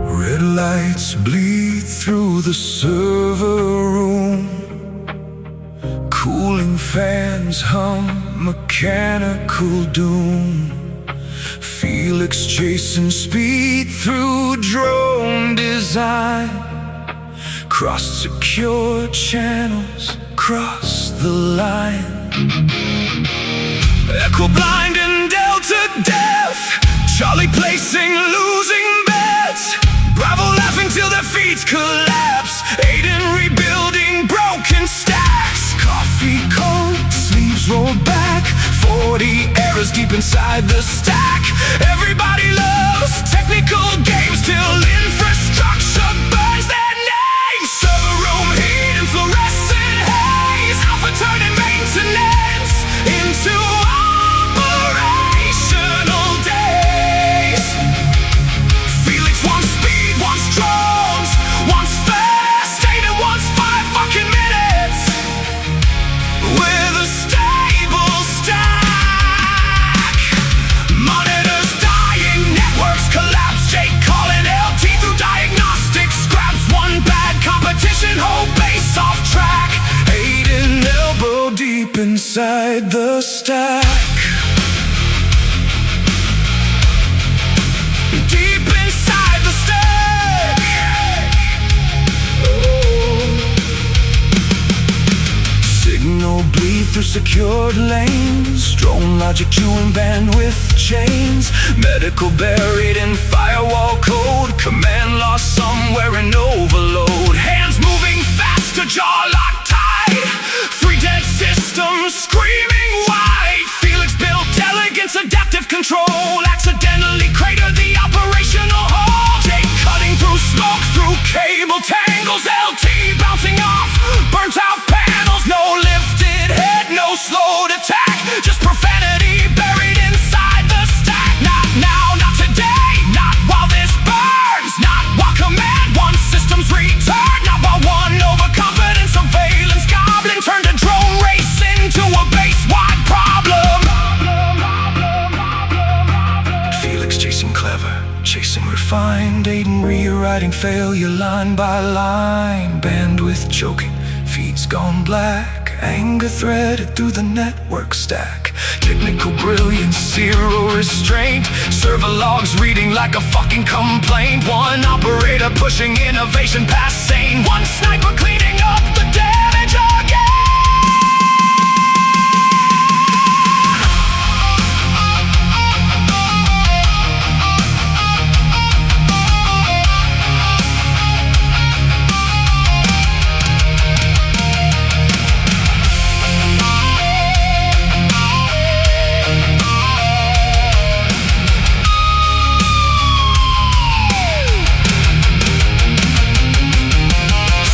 Red lights bleed through the server room, cooling fans hum mechanical doom. Felix chasing speed through drone design, cross secure channels, cross the line. Echo blind and Delta deaf, Charlie placing losing bets, Bravo laughing till their feet collapse, Aiden rebuilding broken stacks. Coffee cold, sleeves rolled back, 40 errors deep inside the stack. Everybody loves technical games till infrastructure burns their names. Server room heat and fluorescent haze, Alpha turning maintenance into operational days. Felix wants speed, wants drones, wants fast, Aiden wants 5 fucking minutes with a stable stack. Monitors dying, networks collapse, Jake calling LT through diagnostics, scraps one bad competition, whole base off track. Aiden elbow deep inside the stack. Deep inside the stack. Signal bleed through secured lanes, drone logic chewing bandwidth chains, medical buried in firewall code, command lost somewhere in overload. Hands moving faster, jaw locked tight, 3 dead systems screaming wide. Felix built elegance, adaptive control, accidentally cratered the operational hall. Jake cutting through smoke, through cable tangles, LT bouncing off burnt out panels. No lifted head, no slowed attack, just profanity buried inside the stack. Not now, not today, not while this burns, not while command one systems return, not while one overconfident surveillance goblin turned a drone race into a base-wide problem. Felix chasing clever, chasing refined, Aiden rewriting failure line by line. Bandwidth choking, feeds gone black, anger threaded through the network stack. Technical brilliance, zero restraint, server logs reading like a fucking complaint. One operator pushing innovation past sane, one sniper cleaning up the damage again.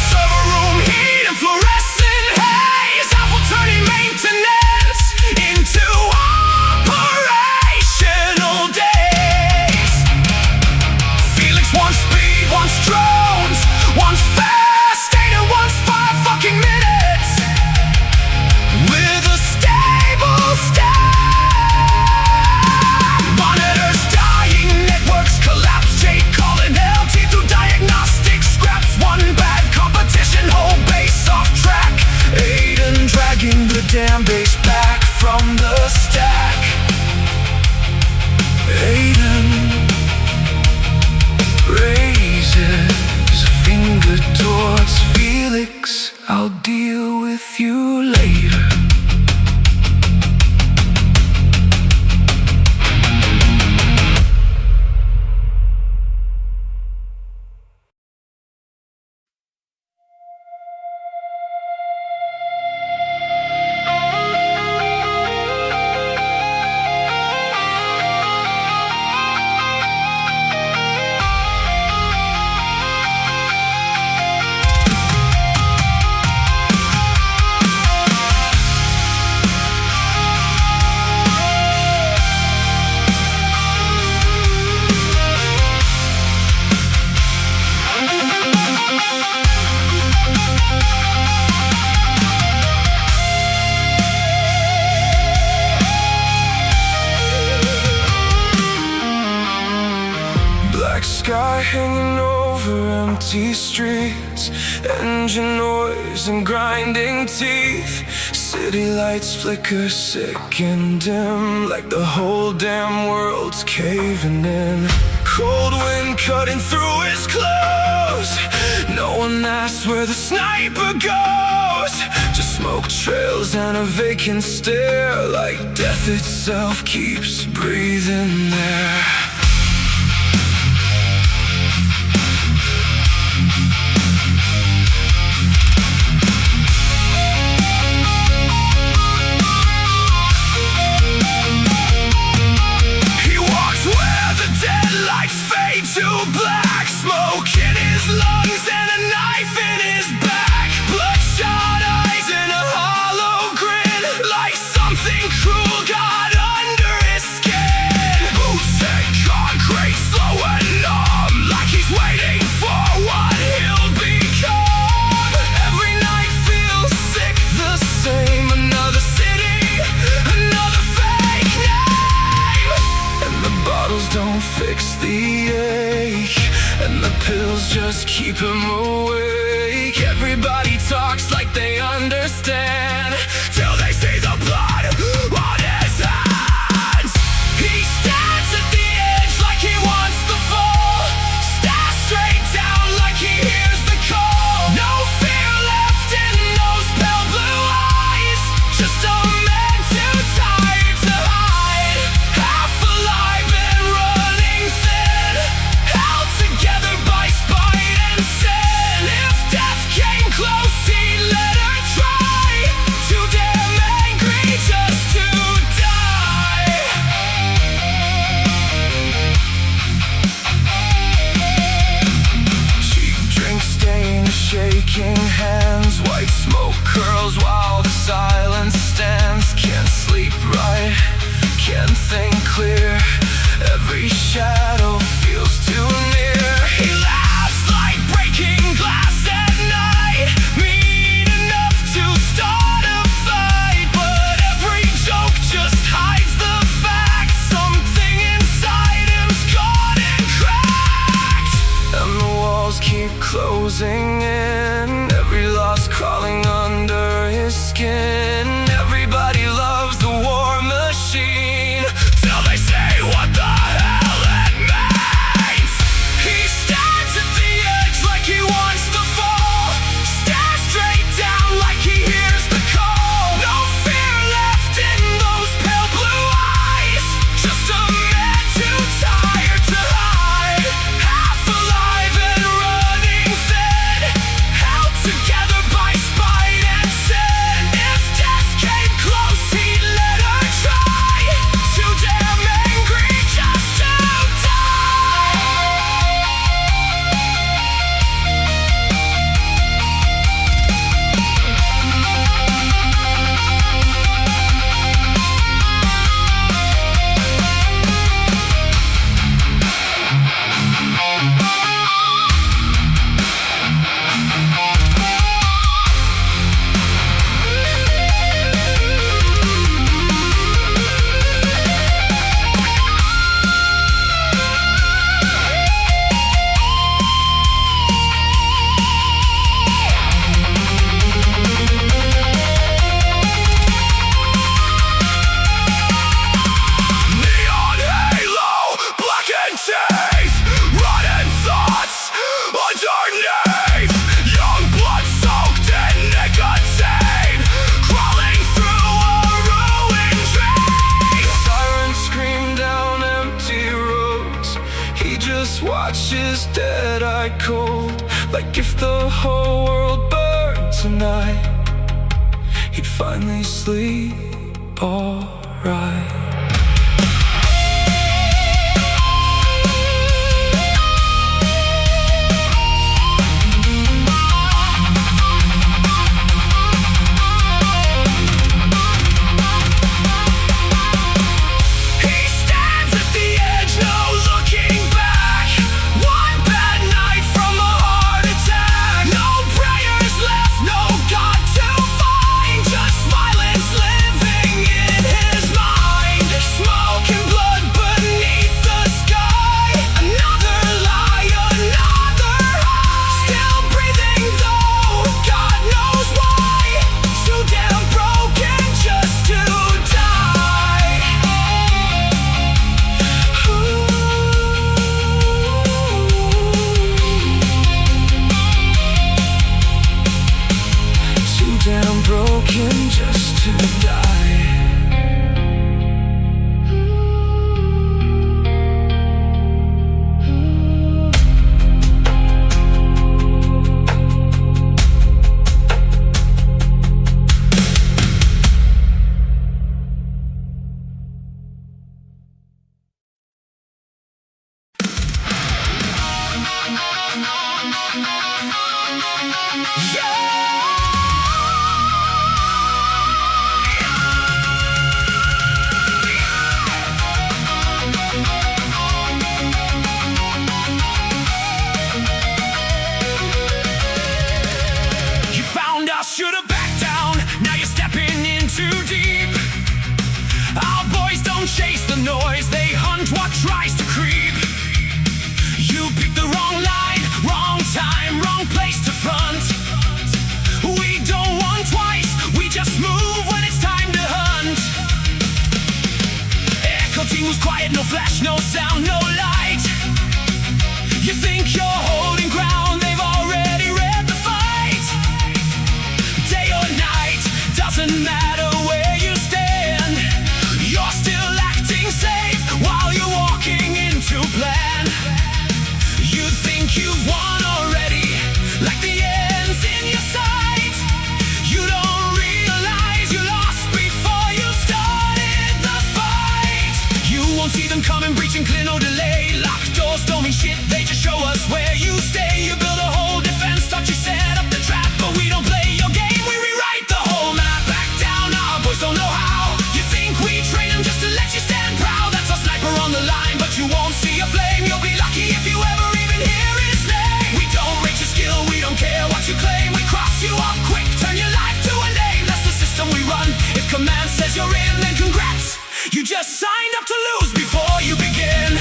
Server room heat I'll deal with you later. Black sky hanging over empty streets, engine noise and grinding teeth. City lights flicker sick and dim, like the whole damn world's caving in. Cold wind cutting through his clothes. No one asks where the sniper goes. Just smoke trails and a vacant stare, like death itself keeps breathing there. To black, smoke in his lungs and a knife in his back. Bloodshot eyes and a hollow grin, like something cruel got under his skin. Boots and concrete, slow and numb, like he's waiting for what he'll become. Every night feels sick the same. Another city, another fake name. And the bottles don't fix the ache, and the pills just keep him awake. Everybody talks like they understand, till they see the blood on his hands. He stands at the edge like he wants to fall, stares straight down like he hears the call. No fear left in those pale blue eyes, just a man too tired to hide. Half alive and running thin, held together by spite and sin. If death came close, he'd let her try. Too damn angry just to die. Cheap drink stain, shaking hands, white smoke curls while the silence stands. Can't sleep right, can't think clear, every shadow feels too near. He laughs like breaking glass at night, mean enough to start a fight, but every joke just hides the fact something inside him's gone and cracked. And the walls keep closing in, every loss crawling under his skin. Everybody loves the war machine, till they say what the hell it means. is dead, I cold. Like if the whole world burned tonight, he'd finally sleep alright. Damn broken just to die. Should've backed down, now you're stepping in too deep. Our boys don't chase the noise, they hunt what tries to creep. You picked the wrong line, wrong time, wrong place to front. We don't want twice, we just move when it's time to hunt. Echo team was quiet, no flash, no sound, no light. You think you're holding ground, they've already read the fight. Day or night, doesn't matter where you stand. You're still acting safe while you're walking into plan. You think you've won already, like the end's in your sight. You don't realize you lost before you started the fight. You won't see them coming, breaching clear, no delay. Locked doors don't mean shit, they just show us where you stay. You build a whole defense, thought you set up the trap, but we don't play your game, we rewrite the whole map. Back down, our boys don't know how. You think we train them just to let you stand proud. That's our sniper on the line, but you won't see a flame. You'll be lucky if you ever even hear his name. We don't rate your skill, we don't care what you claim. We cross you off quick, turn your life to a name. That's the system we run. If command says you're in, then congrats. You just signed up to lose before you begin.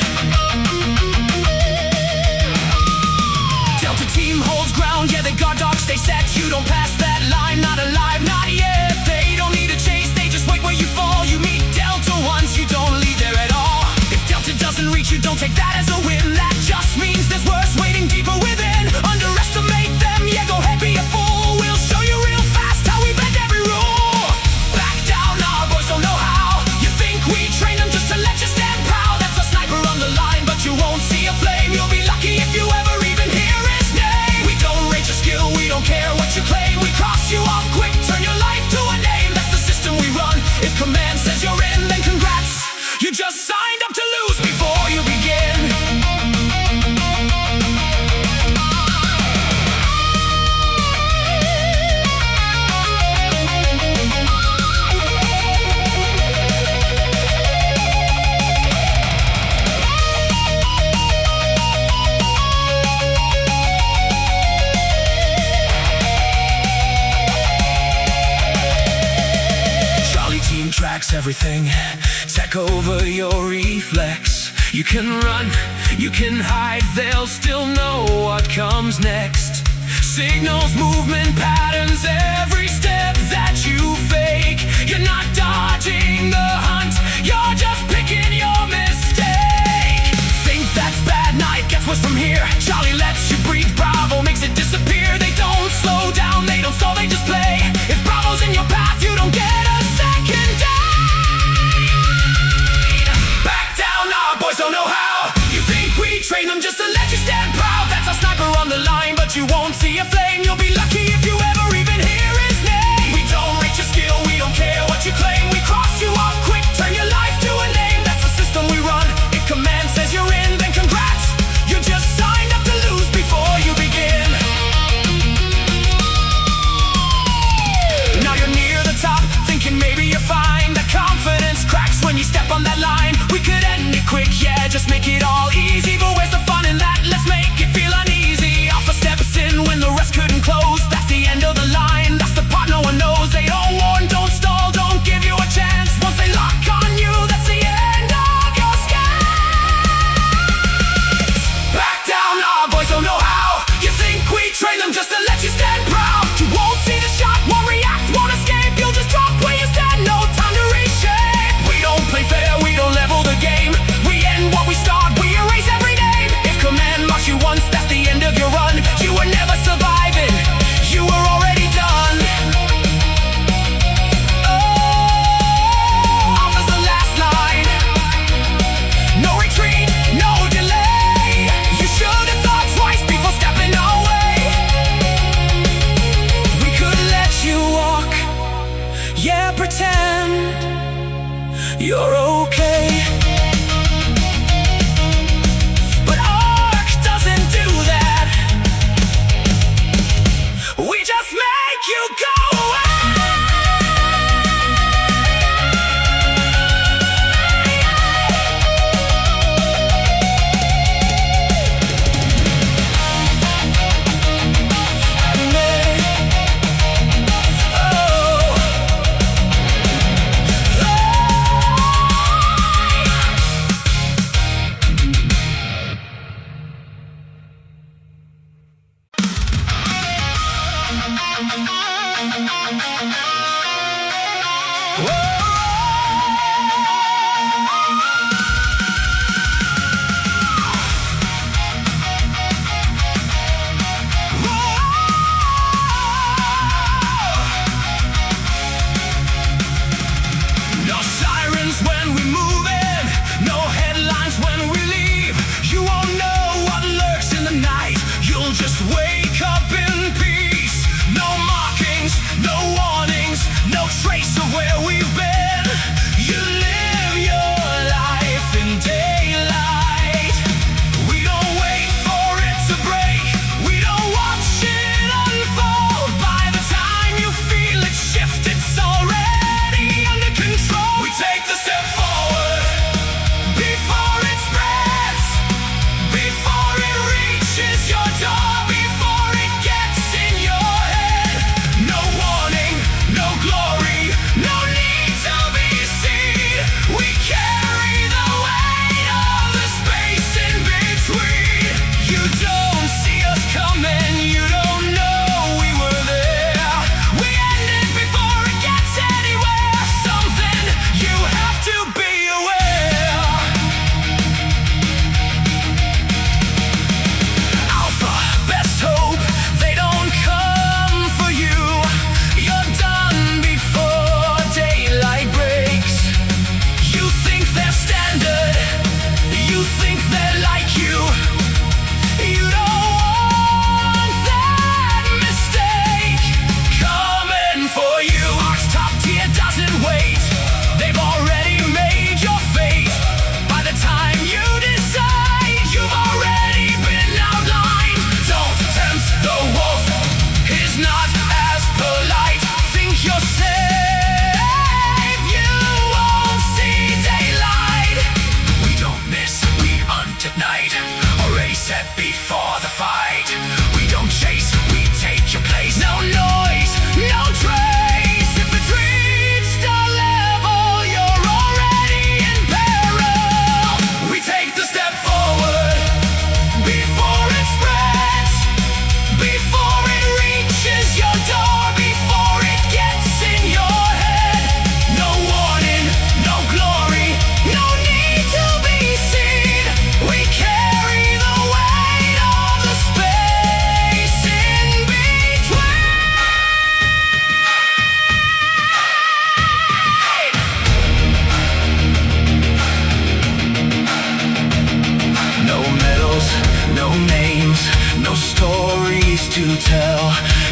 Delta team holds ground, yeah, they guard dogs, stay set. You don't pass that line, not alive, not yet. They don't need a chase, they just wait where you fall. You meet Delta once, you don't lead there at all. If Delta doesn't reach you, don't take that as a win. That just means there's worse waiting deeper within. Underestimate them, yeah, go ahead, be a fool. We'll show you real fast how we bend every rule. Back down, our boys don't know how. You think we train them just to let you stand proud. That's a sniper on the line, but you won't see a flame. You'll be lucky if you ever even hear his name. We don't rate your skill, we don't care what you claim. We cross you off quick, turn your life to a name. That's the system we run. If command says you're in, then congrats. You just signed up to lose before you begin. Tracks everything, tech over your reflex. You can run, you can hide, they'll still know what comes next. Signals, movement patterns, every step that you fake. You're not dodging the hunt, you're just picking your mistake. Think that's bad, night gets worse from here. Charlie lets you breathe, Bravo makes it disappear. They don't slow down, they don't stall, they just play. If Bravo's in your path, you don't get a second day. Back down, our boys don't know how. You think we train them just to let you stand proud. fire on the line, but you won't see a flame. You'll be lucky if you ever even hear his name. We don't rate your skill, we don't care what you claim. We cross you off quick, turn your life to a name. That's the system we run. If command says you're in, then congrats. You just signed up to lose before you begin. Now you're near the top, thinking maybe you're fine. The confidence cracks when you step on that line. We could end it quick, yeah, just make it all easy. But where's the fun in that? Let's make it feel uneasy. Alpha steps in when the rest couldn't close. That's the end of the line, that's the part no one knows. They don't warn, don't stall, don't give you a chance. Once they lock on you, that's the end of your scans. Back down, our boys don't know how. You think we train them just to let you stand proud? You won't see the shot, won't react, won't escape. You'll just drop where you stand, no time to reshape. We don't play fair, we don't level the game. We end what we start, we erase every name. If command marks you once, that's the end of your run. You were never surviving, you were already done. Oh, off is the last line. No retreat, no delay. You should have thought twice before stepping our way. We could let you walk, yeah, pretend you're okay. But Ark doesn't do that. We just make you go away. No sirens when we move in, no headlines when we leave. You won't know what lurks in the night, you'll just wake up in peace. No markings, no warnings, no trace of where we've been. You live your life in daylight. We don't wait for it to break, we don't watch it unfold. By the time you feel it shift, it's already under control. We take the step forward before it spreads, before it reaches your door, before it gets in your head. No warning, no glory, no need to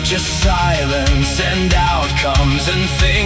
just silence and outcomes and things